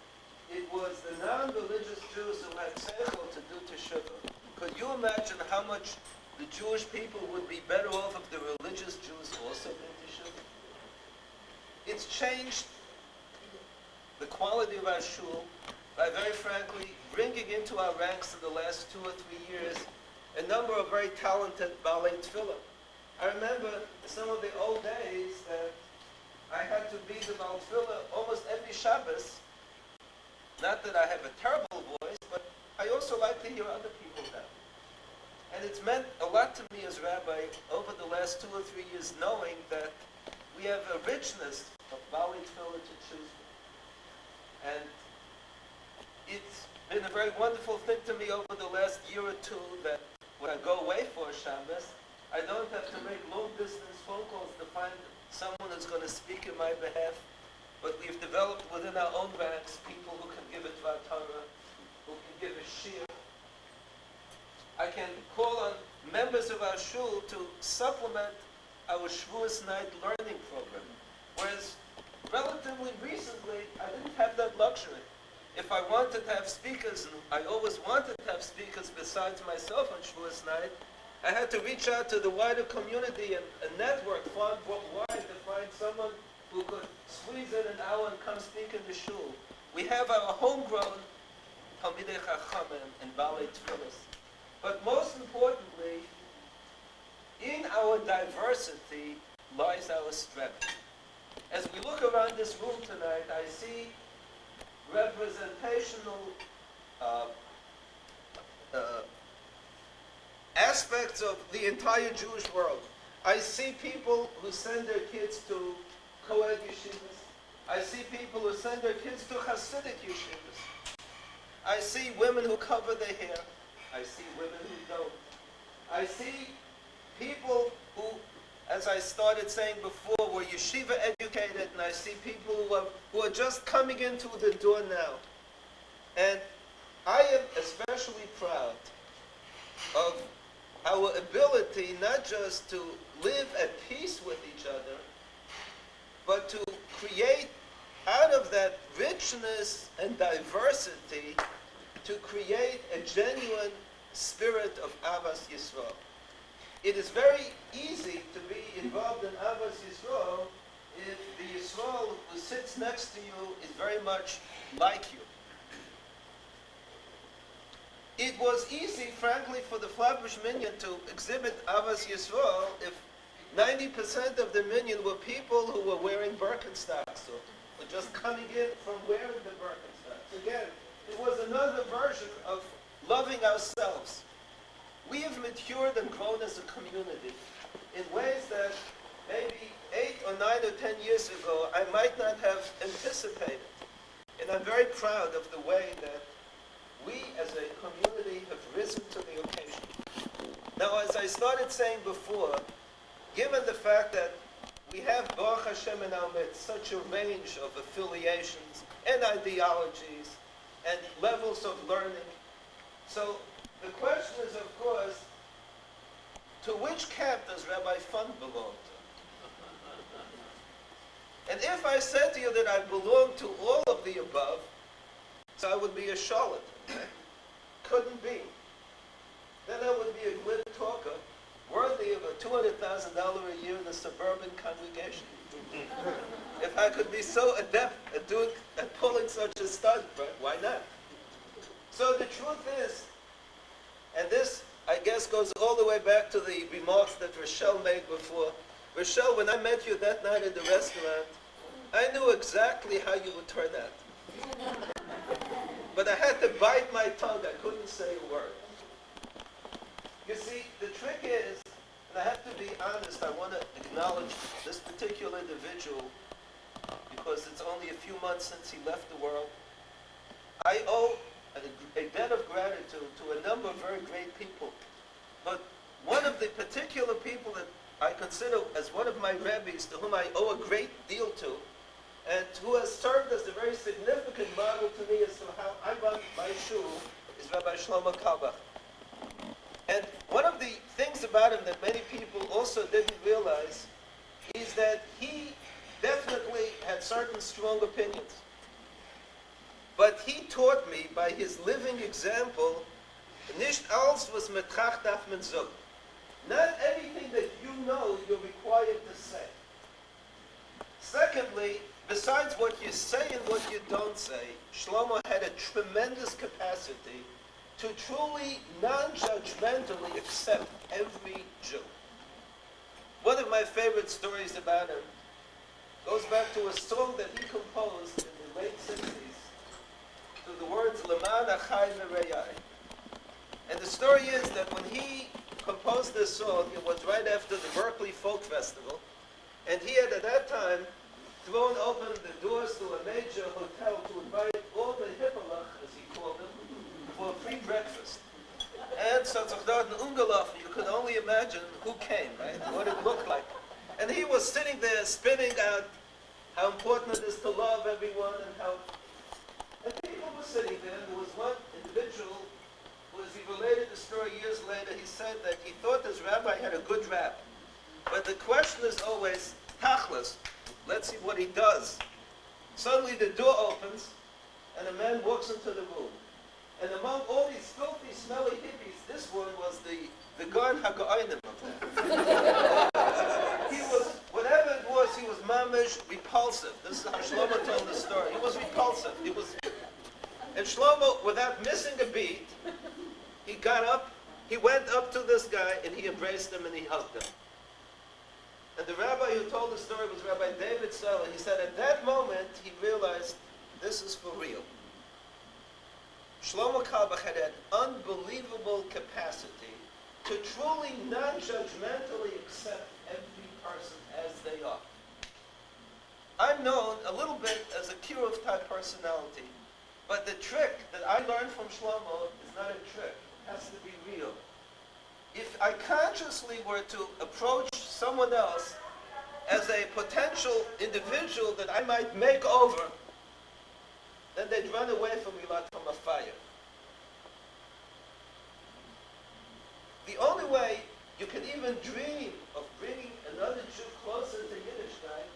it was the non-religious Jews who had seichel to do Teshuvah. Could you imagine how much the Jewish people would be better off if the religious Jews also did Teshuvah? It's changed the quality of our shul by very frankly bringing into our ranks in the last 2 or 3 years a number of very talented Balei Tefillah. I remember some of the old days that I had to be the Baal Tefillah almost every Shabbos. Not that I have a terrible voice, but I also like to hear other people down. And it's meant a lot to me as Rabbi over the last 2 or 3 years, knowing that we have a richness of Balei Tefillah to choose from. And it's been a very wonderful thing to me over the last year or two that when I go away for a Shabbos, I don't have to make long-distance phone calls to find someone who's going to speak in my behalf. But we've developed within our own ranks people who can give a Dvar Torah, who can give a shir. I can call on members of our shul to supplement our Shavuos night learning program. Whereas relatively recently, I didn't have that luxury. If I wanted to have speakers, and I always wanted to have speakers besides myself on Shavuos night, I had to reach out to the wider community and a network far wide to find someone who could squeeze in an hour and come speak in the shul. We have our homegrown Talmidei Chachamim and Balei Tefillos. But most importantly, in our diversity lies our strength. As we look around this room tonight, I see representational aspects of the entire Jewish world. I see people who send their kids to co-ed yeshivas. I see people who send their kids to Hasidic yeshivas. I see women who cover their hair. I see women who don't. I see people who, as I started saying before, were yeshiva educated, and I see people who are just coming into the door now. And I am especially proud of our ability not just to live at peace with each other, but to create out of that richness and diversity, to create a genuine spirit of Avas Yisrael. It is very easy to be involved in Avas Yisrael if the Yisrael who sits next to you is very much like you. it was easy, frankly, for the Flatbush Minyan to exhibit Avas Yisrael if 90% of the Minyan were people who were wearing Birkenstocks or just coming in from wearing the Birkenstocks. Again, it was another version of loving ourselves. We have matured and grown as a community in ways that maybe 8 or 9 or 10 years ago I might not have anticipated. And I'm very proud of the way that we as a community have risen to the occasion. Now, as I started saying before, given the fact that we have, Baruch Hashem, in our midst, such a range of affiliations and ideologies and levels of learning, so the question is, of course, to which camp does Rabbi Fund belong to? And if I said to you that I belong to all of the above, so I would be a charlatan. Couldn't be. Then I would be a glib talker, worthy of a $200,000 a year in a suburban congregation. If I could be so adept at pulling such a stunt, right? Why not? So the truth is, and this, I guess, goes all the way back to the remarks that Rochelle made before. Rochelle, when I met you that night at the restaurant, I knew exactly how you would turn out. But I had to bite my tongue. I couldn't say a word. You see, the trick is, and I have to be honest, I want to acknowledge this particular individual because it's only a few months since he left the world. I owe a debt of gratitude to a number of very great people. But one of the particular people that I consider as one of my rabbis, to whom I owe a great deal to, and who has served as a very significant model to me as to how I run my shul, is Rabbi Shlomo Kalbach. And one of the things about him that many people also didn't realize is that he definitely had certain strong opinions. But he taught me by his living example, nicht alles was metracht darf man sagen. Not everything that you know you're required to say. Secondly, besides what you say and what you don't say, Shlomo had a tremendous capacity to truly non-judgmentally accept every Jew. One of my favorite stories about him goes back to a song that he composed in the late 60s to the words Leman Achai Mereyai. And the story is that when he composed this song, it was right after the Berkeley Folk Festival, and he had at that time thrown open the doors to a major hotel to invite all the Hippalach, as he called them, for a free breakfast. And so you could only imagine who came, right? What it looked like. And he was sitting there spinning out how important it is to love everyone and how... And people were sitting there, and there was one individual who, as he related the story years later, he said that he thought this rabbi had a good rap. But the question is always, tachlis, let's see what he does. Suddenly the door opens, and a man walks into the room. And among all these filthy, smelly hippies, this one was the Gan HaGa'aynim of that. He was, whatever it was, he was mamish repulsive. This is how Shlomo told the story. He was repulsive. And Shlomo, without missing a beat, he got up, he went up to this guy, and he embraced him and he hugged him. And the rabbi who told the story was Rabbi David Seller. He said at that moment, he realized this is for real. Shlomo Kalbach had an unbelievable capacity to truly non-judgmentally accept every person as they are. I'm known a little bit as a Kirov type personality, but the trick that I learned from Shlomo is not a trick. It has to be real. If I consciously were to approach someone else as a potential individual that I might make over, then they'd run away from me like from a fire. The only way you can even dream of bringing another Jew closer to Yiddishkeit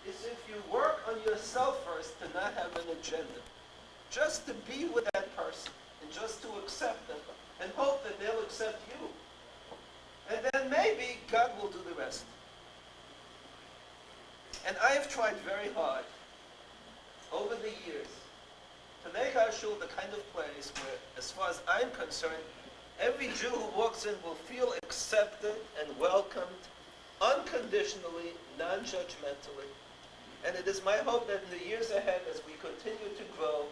is if you work on yourself first to not have an agenda. Just to be with that person and just to accept them and hope that they'll accept you. And then maybe God will do the rest. And I have tried very hard over the years to make our shul the kind of place where, as far as I'm concerned, every Jew who walks in will feel accepted and welcomed unconditionally, non-judgmentally. And it is my hope that in the years ahead, as we continue to grow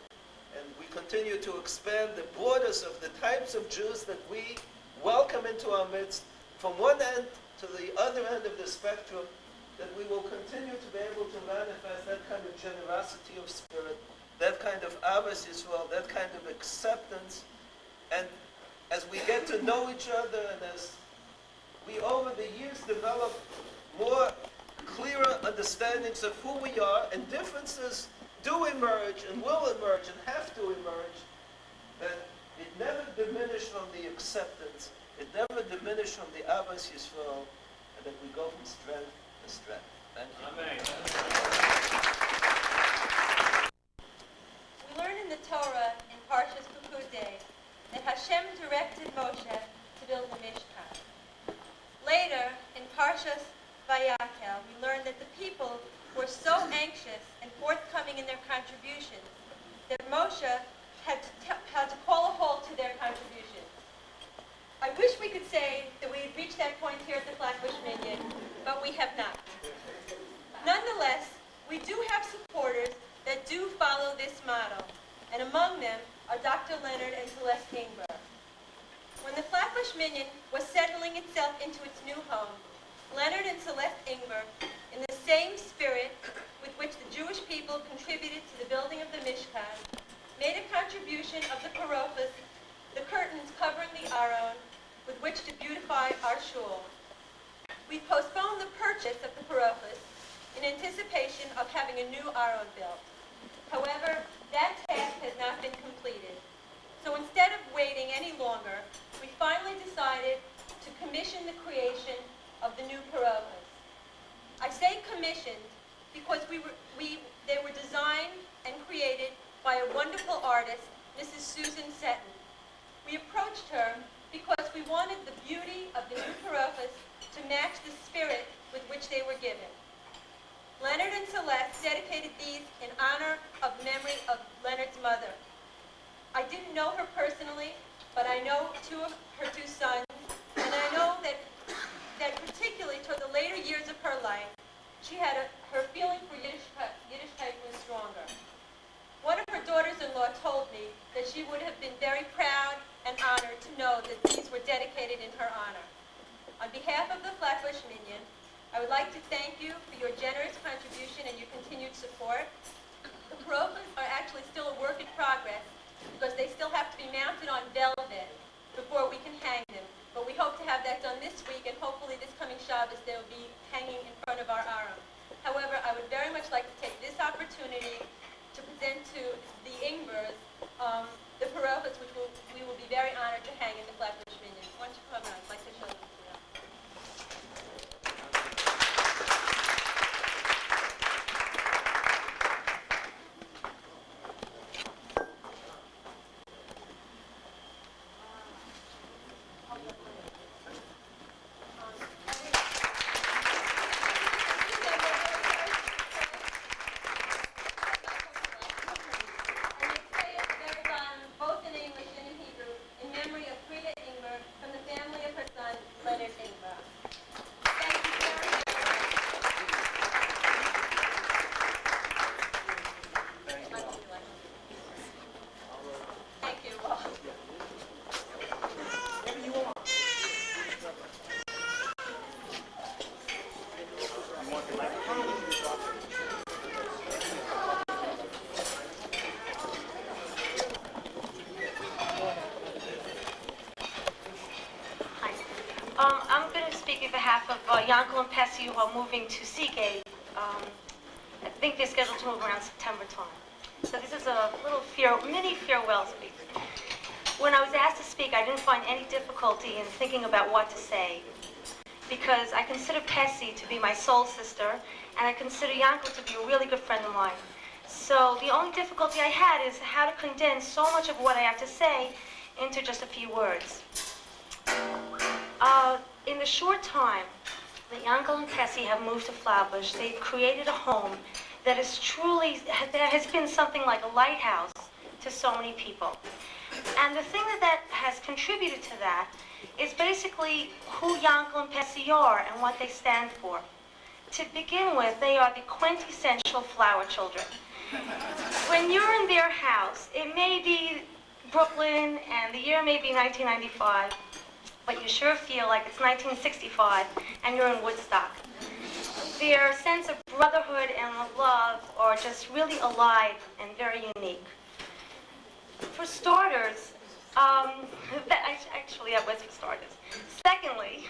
and we continue to expand the borders of the types of Jews that we welcome into our midst, from one end to the other end of the spectrum, that we will continue to be able to manifest that kind of generosity of spirit, that kind of Ahavas Yisrael, that kind of acceptance. And as we get to know each other, and as we over the years develop more clearer understandings of who we are, and differences do emerge and will emerge and have to emerge, then it never diminished from the acceptance, it never diminished from the Ahavas Yisrael, and that we go from strength to strength. Thank you. Amen. We learn in the Torah in Parshas Pekudei that Hashem directed Moshe to build the Mishkan. Later, in Parshas Vayakhel, we learn that the people were so anxious and forthcoming in their contributions that Moshe had to call a halt to their contributions. I wish we could say that we had reached that point here at the Flatbush Minyan, but we have not. Nonetheless, we do have supporters that do follow this model, and among them are Dr. Leonard and Celeste Ingber. When the Flatbush Minyan was settling itself into its new home, Leonard and Celeste Ingber, in the same spirit with which the Jewish people contributed to the building of the Mishkan, made a contribution of the parophos, the curtains covering the aron, with which to beautify our shul. We postponed the purchase of the parophos in anticipation of having a new aron built. However, that task has not been completed. So instead of waiting any longer, we finally decided to commission the creation of the new parophos. I say commissioned because they were designed and created by a wonderful artist, Mrs. Susan Seton. We approached her because we wanted the beauty of the new parophos to match the spirit with which they were given. Leonard and Celeste dedicated these in honor of the memory of Leonard's mother. I didn't know her personally, but I know her two sons, and I know that particularly toward the later years of her life, her feeling for Yiddishkeit was stronger. One of her daughters-in-law told me that she would have been very proud and honored to know that these were dedicated in her honor. On behalf of the Flatbush Minyan, I would like to thank you for your generous contribution and your continued support. The parophos are actually still a work in progress because they still have to be mounted on velvet before we can hang them. But we hope to have that done this week, and hopefully this coming Shabbos they will be hanging in front of our aron. However, I would very much like to take this opportunity to present to the Ingbers the parophos, which we will be very honored to hang in the Flatbush Minyan. Why don't you come on? I'd like to show them to you. I'm going to speak on behalf of Yankel and Pesci, who are moving to Seagate. I think they're scheduled to move around September time. So this is a little mini farewell speech. When I was asked to speak, I didn't find any difficulty in thinking about what to say, because I consider Pesci to be my soul sister, and I consider Yankel to be a really good friend of mine. So the only difficulty I had is how to condense so much of what I have to say into just a few words. In the short time that Yankel and Pesci have moved to Flatbush, they've created a home that has been something like a lighthouse to so many people. And the thing that has contributed to that is basically who Yankel and Pessi are and what they stand for. To begin with, they are the quintessential flower children. When you're in their house, it may be Brooklyn and the year may be 1995, but you sure feel like it's 1965 and you're in Woodstock. Their sense of brotherhood and love are just really alive and very unique. For starters, actually that was for starters. Secondly,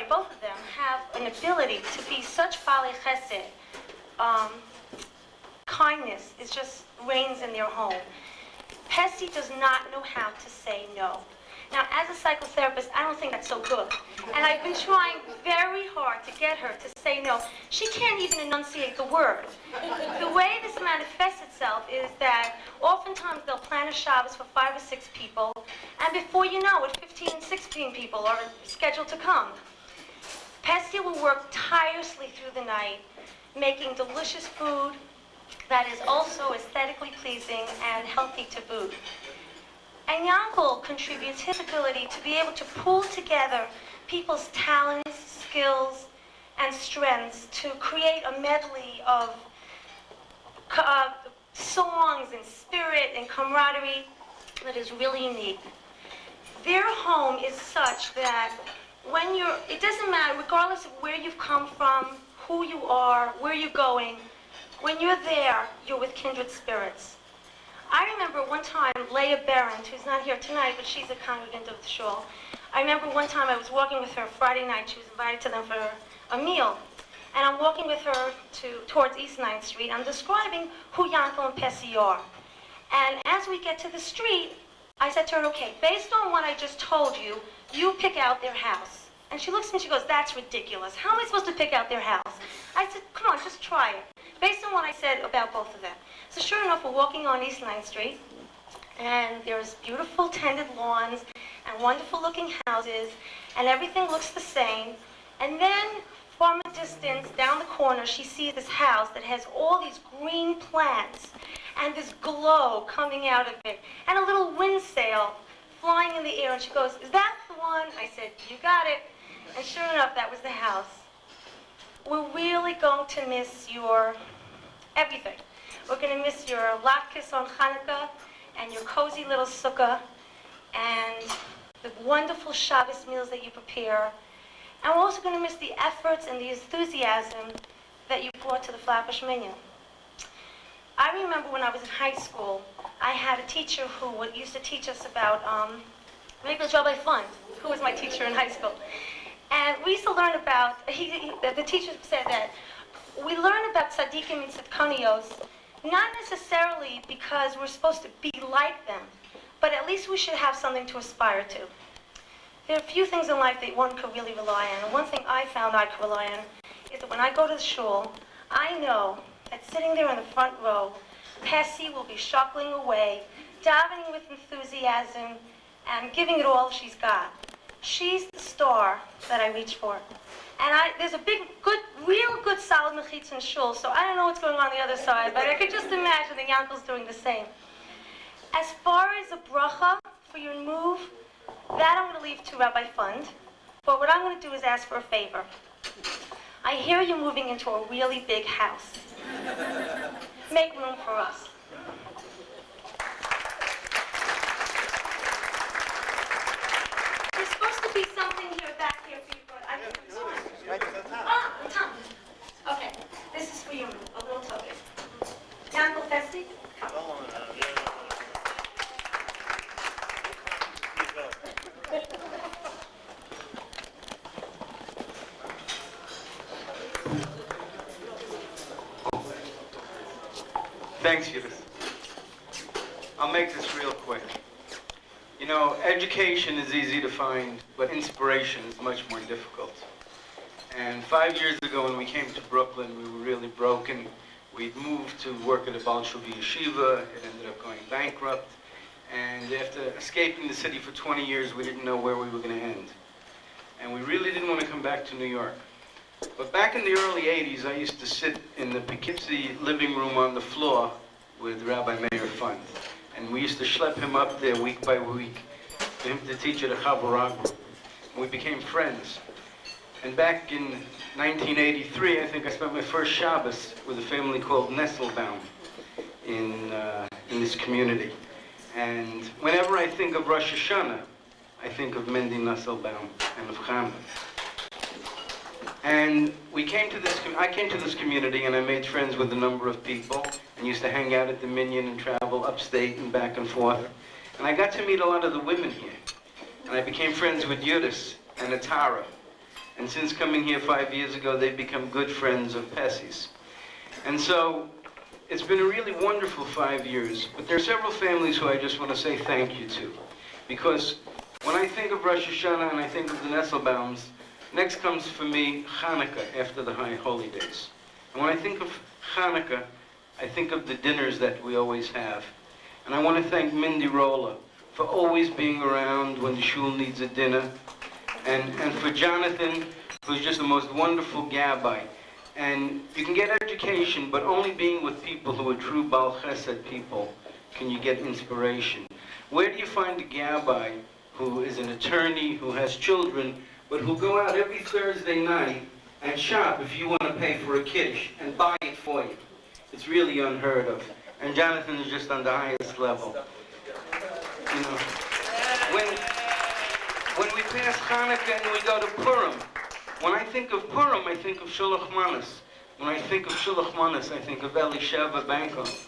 both of them have an ability to be such balei chesed. Kindness is just reigns in their home. Pessi does not know how to say no. Now, as a psychotherapist, I don't think that's so good. And I've been trying very hard to get her to say no. She can't even enunciate the word. The way this manifests itself is that oftentimes they'll plan a Shabbos for 5 or 6 people, and before you know it, 15, 16 people are scheduled to come. Pessi will work tirelessly through the night, making delicious food that is also aesthetically pleasing and healthy to boot. And Yankel contributes his ability to be able to pull together people's talents, skills, and strengths to create a medley of songs and spirit and camaraderie that is really unique. Their home is such that it doesn't matter, regardless of where you've come from, who you are, where you're going, when you're there, you're with kindred spirits. I remember one time, Leah Berendt, who's not here tonight, but she's a congregant of the shul. I remember one time I was walking with her Friday night. She was invited to them for a meal. And I'm walking with her towards East 9th Street. I'm describing who Yankel and Pessi are. And as we get to the street, I said to her, okay, based on what I just told you, you pick out their house. And she looks at me and she goes, that's ridiculous. How am I supposed to pick out their house? I said, come on, just try it. Based on what I said about both of them. So sure enough, we're walking on East 9th Street, and there's beautiful tended lawns and wonderful looking houses, and everything looks the same. And then from a distance, down the corner, she sees this house that has all these green plants and this glow coming out of it, and a little wind sail flying in the air, and she goes, is that the one? I said, you got it. And sure enough, that was the house. We're really going to miss your everything. We're going to miss your latkes on Hanukkah and your cozy little sukkah and the wonderful Shabbos meals that you prepare. And we're also going to miss the efforts and the enthusiasm that you brought to the Flatbush Minyan. I remember when I was in high school, I had a teacher who used to teach us about Rabbi Fund, who was my teacher in high school. And we used to learn about, the teacher said that we learn about tzaddikim and tzidkanios, not necessarily because we're supposed to be like them, but at least we should have something to aspire to. There are a few things in life that one could really rely on. And one thing I found I could rely on is that when I go to the shul, I know that sitting there in the front row, Pessi will be shuckling away, davening with enthusiasm, and giving it all she's got. She's the star that I reach for. And there's a real good solid mechitza in shul, so I don't know what's going on the other side, but I could just imagine the Yankel's doing the same. As far as a bracha for your move, that I'm going to leave to Rabbi Fund. But what I'm going to do is ask for a favor. I hear you're moving into a really big house. Make room for us. There's supposed to be something here back here for you, but I think it's fine. Okay, this is for you, a little token. Yankel Pessi, come. Thanks, Sheves. I'll make this real quick. You know, education is easy to find, but inspiration is much more difficult. And 5 years ago when we came to Brooklyn, we were really broken. We'd moved to work at a Bankoff yeshiva. It ended up going bankrupt. And after escaping the city for 20 years, we didn't know where we were going to end. And we really didn't want to come back to New York. But back in the early 80s, I used to sit in the Poughkeepsie living room on the floor with Rabbi Meir Fund. And we used to schlep him up there week by week for him to teach at a Chavarah group. We became friends. And back in 1983, I think I spent my first Shabbos with a family called Nesselbaum in this community. And whenever I think of Rosh Hashanah, I think of Mendy Nesselbaum and of Chama. And I came to this community and I made friends with a number of people and used to hang out at the Minyan and travel upstate and back and forth. And I got to meet a lot of the women here. And I became friends with Yudis and Atara. And since coming here 5 years ago, they've become good friends of Pessy's. And so it's been a really wonderful 5 years. But there are several families who I just want to say thank you to. Because when I think of Rosh Hashanah and I think of the Nesselbaums, next comes for me Hanukkah after the High Holy Days. And when I think of Hanukkah, I think of the dinners that we always have. And I want to thank Mindy Rolla for always being around when the shul needs a dinner. And for Jonathan, who's just the most wonderful gabbai. And you can get education, but only being with people who are true Baal Chesed people can you get inspiration. Where do you find a gabbai who is an attorney, who has children, but who'll go out every Thursday night and shop if you want to pay for a kiddush and buy it for you? It's really unheard of. And Jonathan is just on the highest level. You know, when we pass Hanukkah and we go to Purim, when I think of Purim, I think of Shulach Manas. When I think of Shulach Manas, I think of Elisa Bankoff.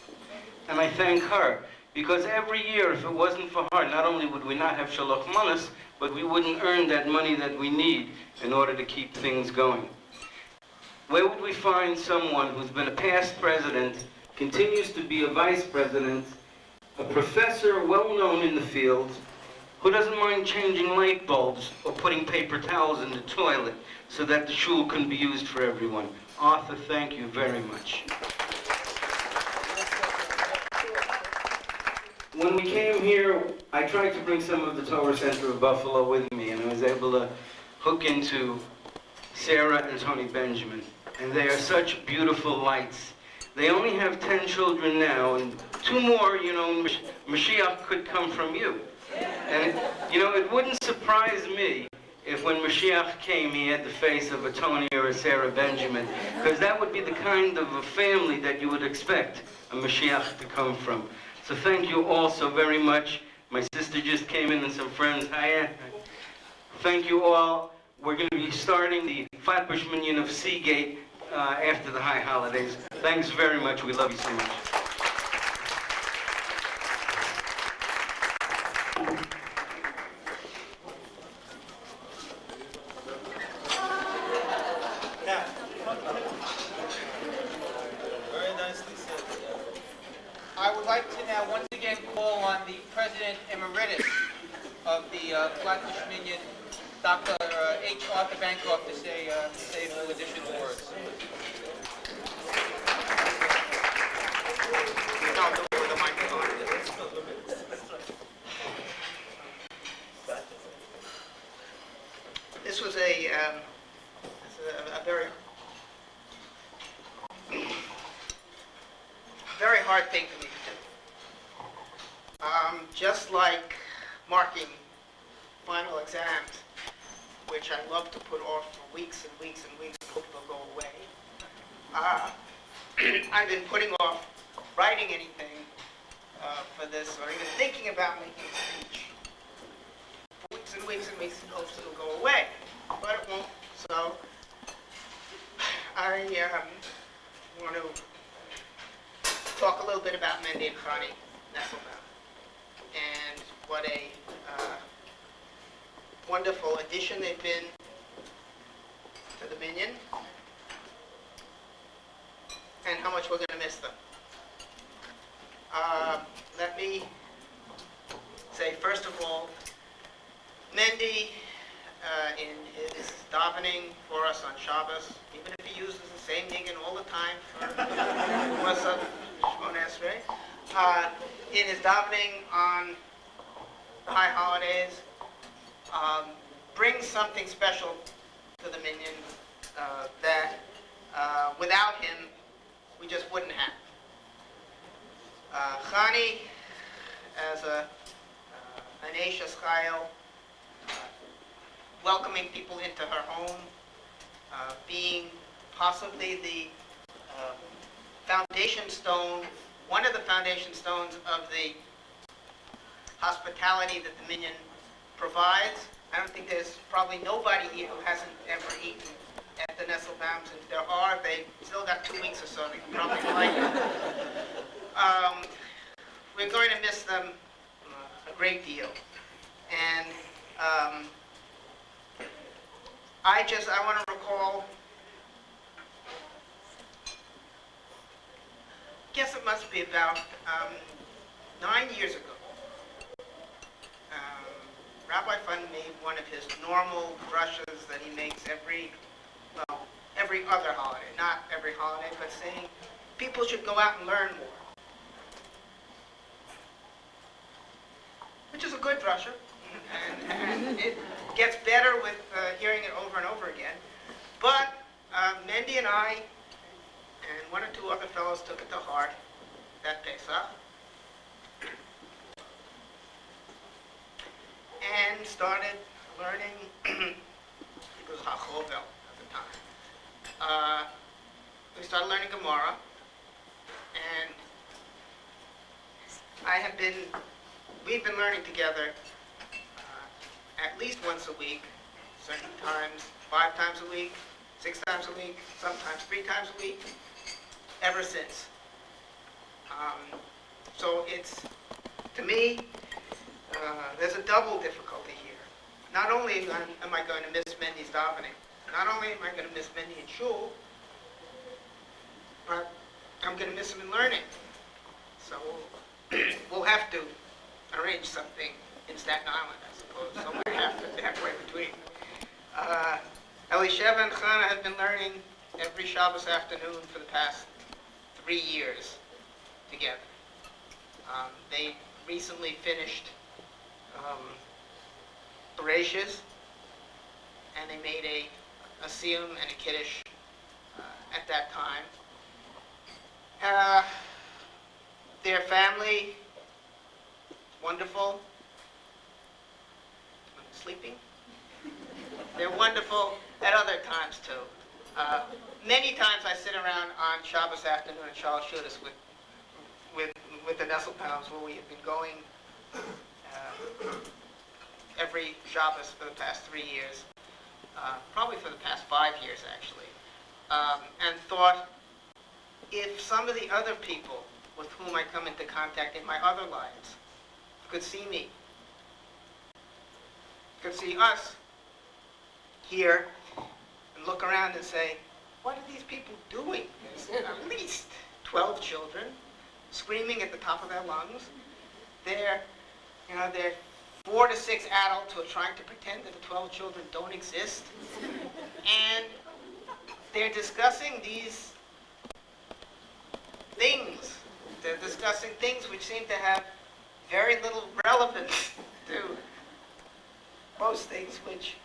And I thank her. Because every year, if it wasn't for her, not only would we not have Shulach Manas, but we wouldn't earn that money that we need in order to keep things going. Where would we find someone who's been a past president, continues to be a vice president, a professor well-known in the field, who doesn't mind changing light bulbs or putting paper towels in the toilet so that the shul can be used for everyone? Arthur, thank you very much. When we came here, I tried to bring some of the Torah Center of Buffalo with me, and I was able to hook into Sarah and Tony Benjamin. And they are such beautiful lights. They only have 10 children now, and 2 more, you know, Mashiach could come from you. And, you know, it wouldn't surprise me if when Mashiach came, he had the face of a Tony or a Sarah Benjamin, because that would be the kind of a family that you would expect a Mashiach to come from. So thank you all so very much. My sister just came in and some friends. Hiya. Thank you all. We're going to be starting the Flatbush Minyan of Seagate after the high holidays. Thanks very much. We love you so much. Very nicely said. I would like to now once again call on the President Emeritus of the Flatbush Minyan, Dr. H. Arthur Bankoff, to say a few additional words. No, don't put the microphone. This was a very hard thing for me to do. Just like marking final exams, which I love to put off for weeks and weeks and weeks and hope they'll go away. I've been putting off writing anything for this, or even thinking about making a speech for weeks and weeks and weeks in hopes it'll go away, but it won't. So I want to talk a little bit about Mendy and Chani Nesselbaum and what a wonderful addition they've been to the Minyan, and how much we're going to miss them. Let me say, first of all, Mendy, in his davening for us on Shabbos, even if he uses the same niggin all the time for Musaf Shmon Esrei, in his davening on the high holidays, brings something special to the Minyan that without him, we just wouldn't have. Chani, as an Eishes Chayil, welcoming people into her home, being possibly the foundation stone, one of the foundation stones of the hospitality that the Minyan provides. I don't think there's probably nobody here who hasn't ever eaten at the Nesselbaums. If there are, they still got 2 weeks or so. They can probably find it. We're going to miss them a great deal. And I want to recall, I guess it must be about 9 years ago. Rabbi Fun made one of his normal brushes that he makes every other holiday, not every holiday, but saying people should go out and learn more. Which is a good brusher, and it gets better with hearing it over and over again. But Mendy and I, and 1 or 2 other fellows took it to heart that Pesach, and started learning, it was HaChovel at the time. We started learning Gemara, and we've been learning together at least once a week, certain times 5 times a week, 6 times a week, sometimes 3 times a week, ever since. So it's, to me, there's a double difficulty here. Not only am I going to miss Mendy's davening, not only am I going to miss Mendy in shul, but I'm going to miss him in learning. So we'll have to arrange something in Staten Island, I suppose, somewhere halfway between. Elisa and Chana have been learning every Shabbos afternoon for the past 3 years together. They recently finished Bereshis, and they made a siyum and a kiddush at that time. Their family, wonderful. I'm sleeping. They're wonderful at other times too. Many times I sit around on Shabbos afternoon at Charles Shudas with the Nesselbaums, where we have been going every Shabbos for the past 3 years, probably for the past 5 years actually, and thought if some of the other people with whom I come into contact in my other lives could see me, could see us here, and look around and say, what are these people doing? There's at least 12 children screaming at the top of their lungs. They're 4 to 6 adults who are trying to pretend that the 12 children don't exist. And they're discussing these things. They're discussing things which seem to have very little relevance to most things which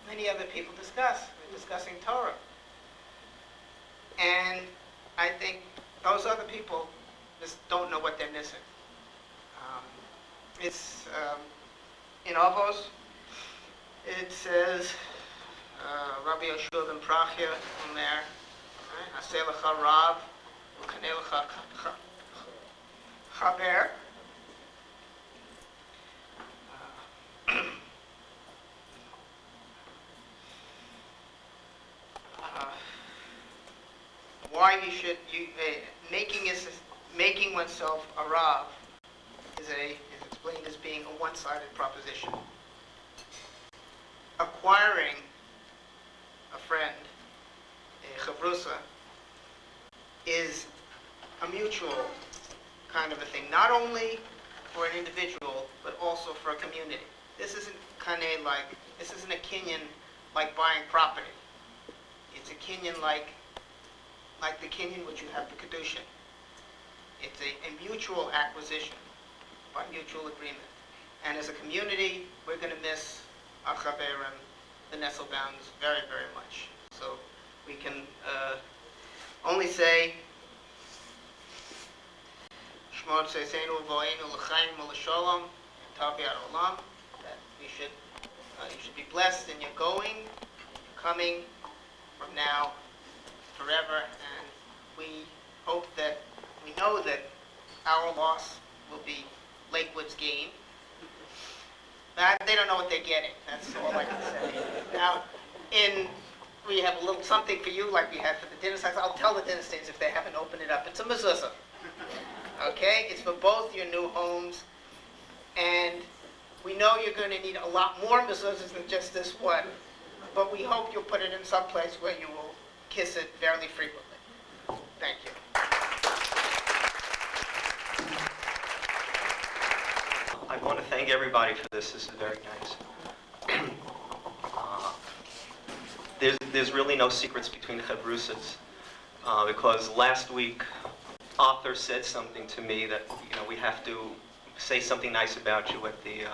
many other people discuss. They're discussing Torah. And I think those other people just don't know what they're missing. It's in Avos, it says, Rabbi Yoshua ben Prachya on there, Aseh lecha Rav, u'kaneh lecha Chaber. Why you should, making oneself a Rav is explained as being a one-sided proposition. Acquiring a friend, a chavrusa, is a mutual kind of a thing, not only for an individual, but also for a community. This isn't this isn't a kinyan like buying property. It's a kinyan like the kinyan which you have the kedushin. It's a mutual acquisition by mutual agreement. And as a community, we're going to miss our chaverim, the Nesselbaums, very, very much. So we can only say Shmor Tzeisenu V'Oinu L'Chaim U'L'Sholom Tavi Olam, that you should be blessed in your going, coming from now forever, and we know that our loss will be Lakewood's gain. They don't know what they're getting. That's all I can say. Now, we have a little something for you, like we had for the Dinersteins. I'll tell the Dinersteins if they haven't opened it up. It's a mezuzah. Okay? It's for both your new homes. And we know you're going to need a lot more mezuzahs than just this one. But we hope you'll put it in some place where you will kiss it fairly frequently. Thank you. I want to thank everybody for this. This is very nice. There's really no secrets between chavrusas, because last week Arthur said something to me that we have to say something nice about you at the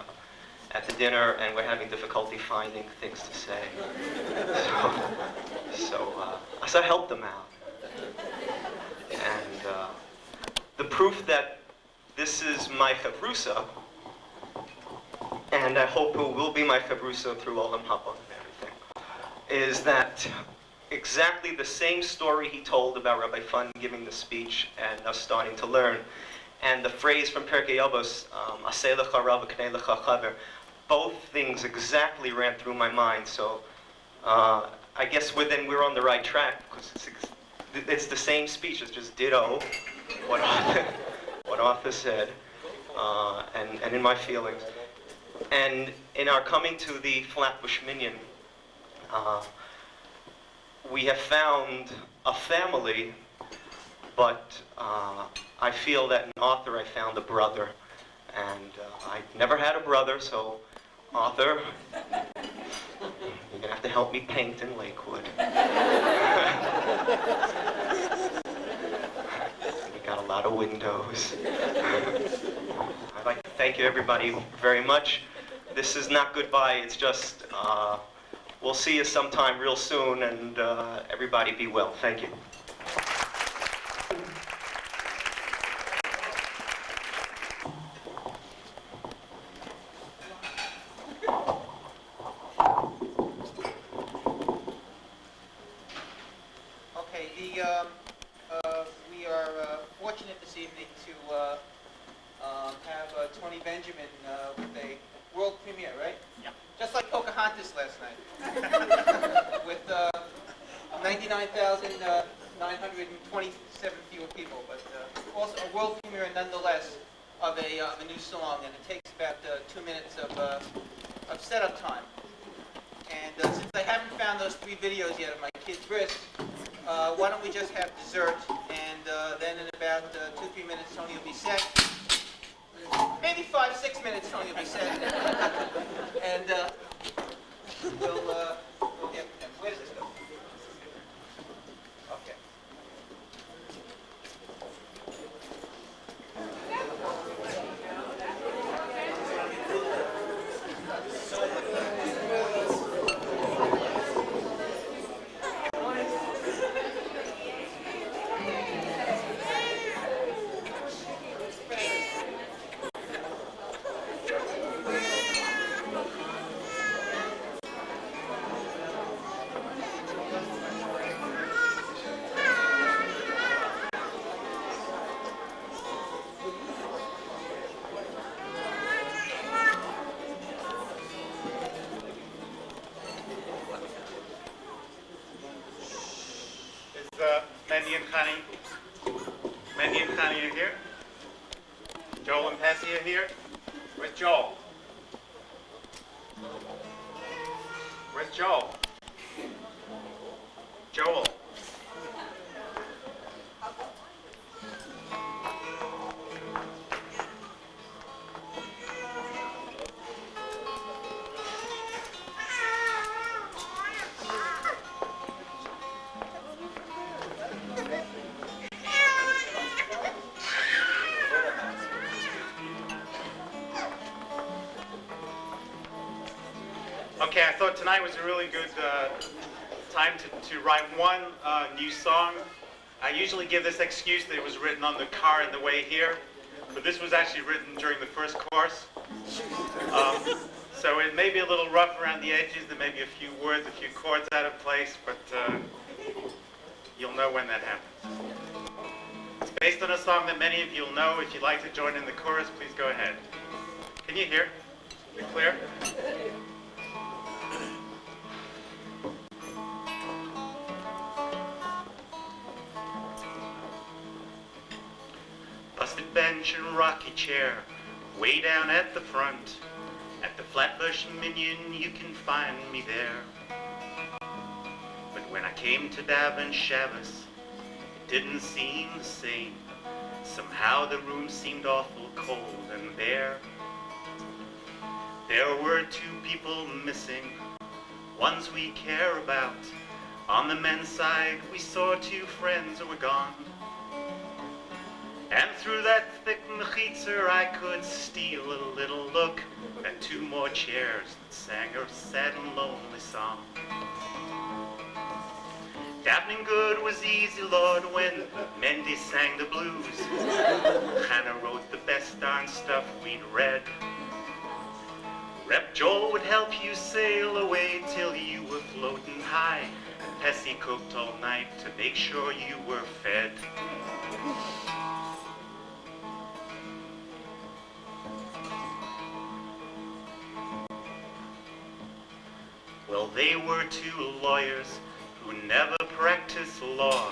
dinner, and we're having difficulty finding things to say. So I helped them out, and the proof that this is my chavrusa, and I hope it will be my chavrusa through Olam Haba and everything, is that exactly the same story he told about Rabbi Fun giving the speech and us starting to learn, and the phrase from Perkei Avos, Aseh lecha rav v'knei lecha chaver, both things exactly ran through my mind. So I guess we're on the right track, because it's the same speech. It's just ditto what Arthur said, and in my feelings. And in our coming to the Flatbush Minyan, we have found a family, but I feel that in Arthur I found a brother. And I never had a brother, so Arthur, you're gonna have to help me paint in Lakewood. We got a lot of windows. I'd like to thank you, everybody, very much. This is not goodbye, it's just, we'll see you sometime real soon, and everybody be well. Thank you. Okay, we are fortunate this evening to have Tony Benjamin with a world premiere, right? Yeah. Just like Pocahontas last night, with 99,927 fewer people, but also a world premiere nonetheless of a new song, and it takes about 2 minutes of setup time. And since I haven't found those 3 videos yet of my kid's wrist, why don't we just have dessert, and then in about 2-3 minutes Tony will be set. Maybe 5-6 minutes Tony will be set. And we'll get them. Where does this go? Okay. Mendy and Connie are here. Joel and Patsy are here. Where's Joel? Where's Joel? Joel. Okay, I thought tonight was a really good time to write one new song. I usually give this excuse that it was written on the car on the way here, but this was actually written during the first course. So it may be a little rough around the edges. There may be a few words, a few chords out of place, but you'll know when that happens. It's based on a song that many of you'll know. If you'd like to join in the chorus, please go ahead. Can you hear? Is it clear? Busted bench and rocking chair, way down at the front. At the Flatbush Minyan, you can find me there. But when I came to Davin Shabbos, it didn't seem the same. Somehow the room seemed awful cold and bare. There were two people missing, ones we care about. On the men's side, we saw two friends who were gone. And through that thick mechitzer I could steal a little look at two more chairs that sang her sad and lonely song. Davening good was easy, Lord, when Mendy sang the blues. Hannah wrote the best darn stuff we'd read. Rep Joel would help you sail away till you were floating high. Pessy cooked all night to make sure you were fed. Well, they were two lawyers who never practiced law.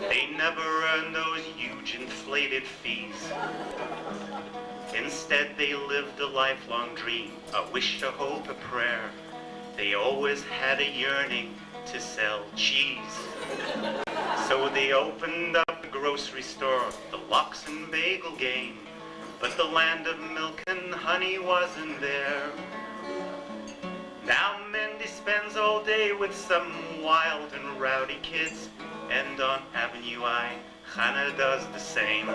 They never earned those huge inflated fees. Instead, they lived a lifelong dream, a wish, a hope, a prayer. They always had a yearning to sell cheese. So they opened up a grocery store, the lox and bagel game. But the land of milk and honey wasn't there. Now Mendy spends all day with some wild and rowdy kids, and on Avenue I, Hannah does the same.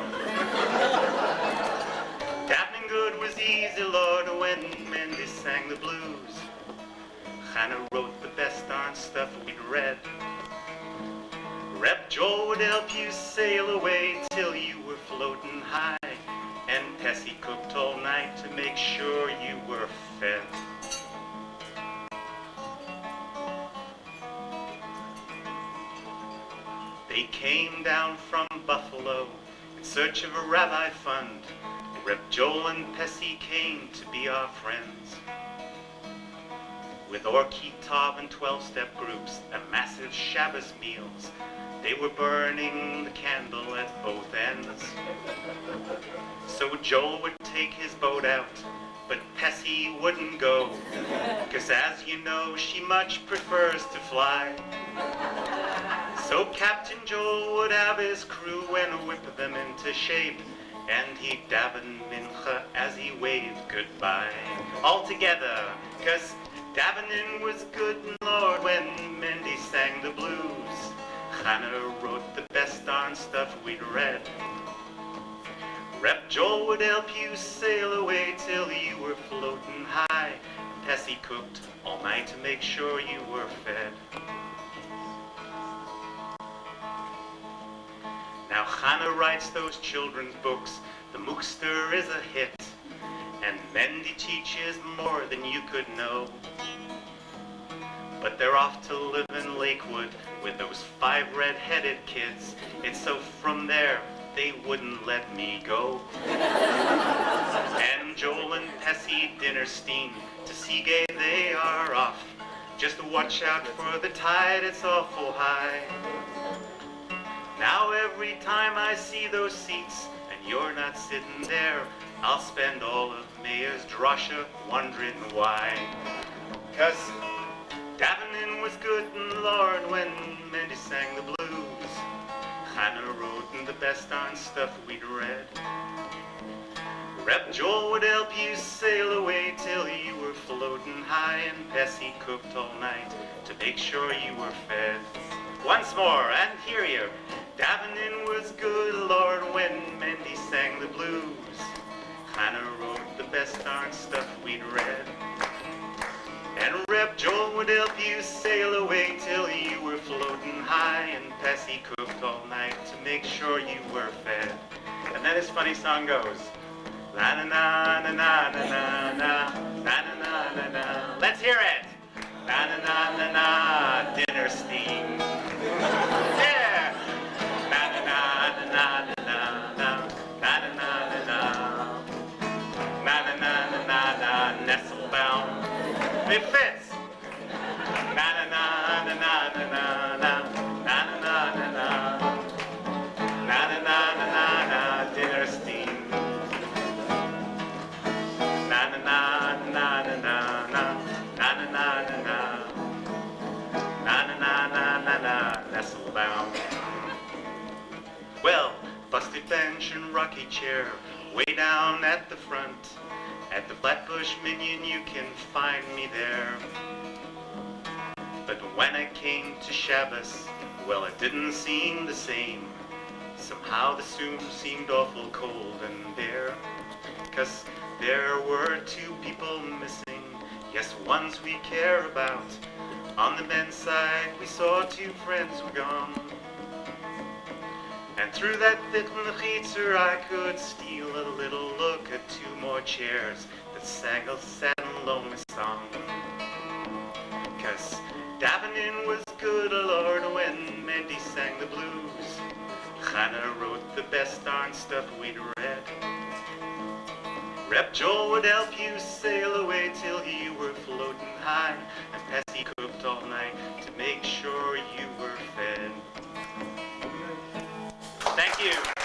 Davening good was easy, Lord, when Mendy sang the blues. Hannah wrote the best darn stuff we'd read. Rep Joel would help you sail away till you were floating high, and Pessy cooked all night to make sure you were fed. They came down from Buffalo in search of a rabbi fund. Rep Joel and Pessy came to be our friends. With Orky, Tov, and 12-step groups and massive Shabbos meals, they were burning the candle at both ends. So Joel would take his boat out, but Pessy wouldn't go, 'cause as you know, she much prefers to fly. So Captain Joel would have his crew and whip them into shape, and he'd daven mincha as he waved goodbye. All together, 'cause davening was good, and Lord, when Mendy sang the blues. Hannah wrote the best darn stuff we'd read. Rep Joel would help you sail away till you were floating high. Pessy cooked all night to make sure you were fed. Now Hannah writes those children's books. The Mookster is a hit, and Mendy teaches more than you could know. But they're off to live in Lakewood with those 5 red-headed kids. It's so from there they wouldn't let me go. And Joel and Pessy Dinerstein to Seagate they are off. Just watch out for the tide, it's awful high. Now every time I see those seats and you're not sitting there, I'll spend all of Meir's drasha wondering why. 'Cause davening was good, and Lord, when Mendy sang the blues. Hannah wrote the best darn stuff we'd read. Rep Joel would help you sail away till you were floating high, and Pessy cooked all night to make sure you were fed. Once more, and hear you. Davening was good, Lord, when Mendy sang the blues. Hannah wrote the best darn stuff we'd read. And Reb Joel would help you sail away till you were floating high, and Pessy cooked all night to make sure you were fed. And then his funny song goes, la na na na na na na na na na na na. Let's hear it. Na na na na na, Dinerstein. Yeah. Na na na na na na na na na na na na na na na na Nestlebound. It fits. Na na na na na na na na na na na na na na na na na Dinerstein. Na na na na na na na na na na na na na na na na Nestlebound. Well, busted bench and rocky chair, way down at the front. At the Flatbush Minyan you can find me there. But when I came to Shabbos, well, it didn't seem the same. Somehow the room seemed awful cold and bare. 'Cause there were two people missing, yes, ones we care about. On the men's side we saw two friends were gone. And through that thick mechitzer I could steal a little look at two more chairs that sang a sad and lonely song. 'Cause davening was good, Lord, when Mandy sang the blues. Chana wrote the best darn stuff we'd read. Reb Joel would help you sail away till you were floating high, and Pessy cooked all night to make sure you were fed. Thank you.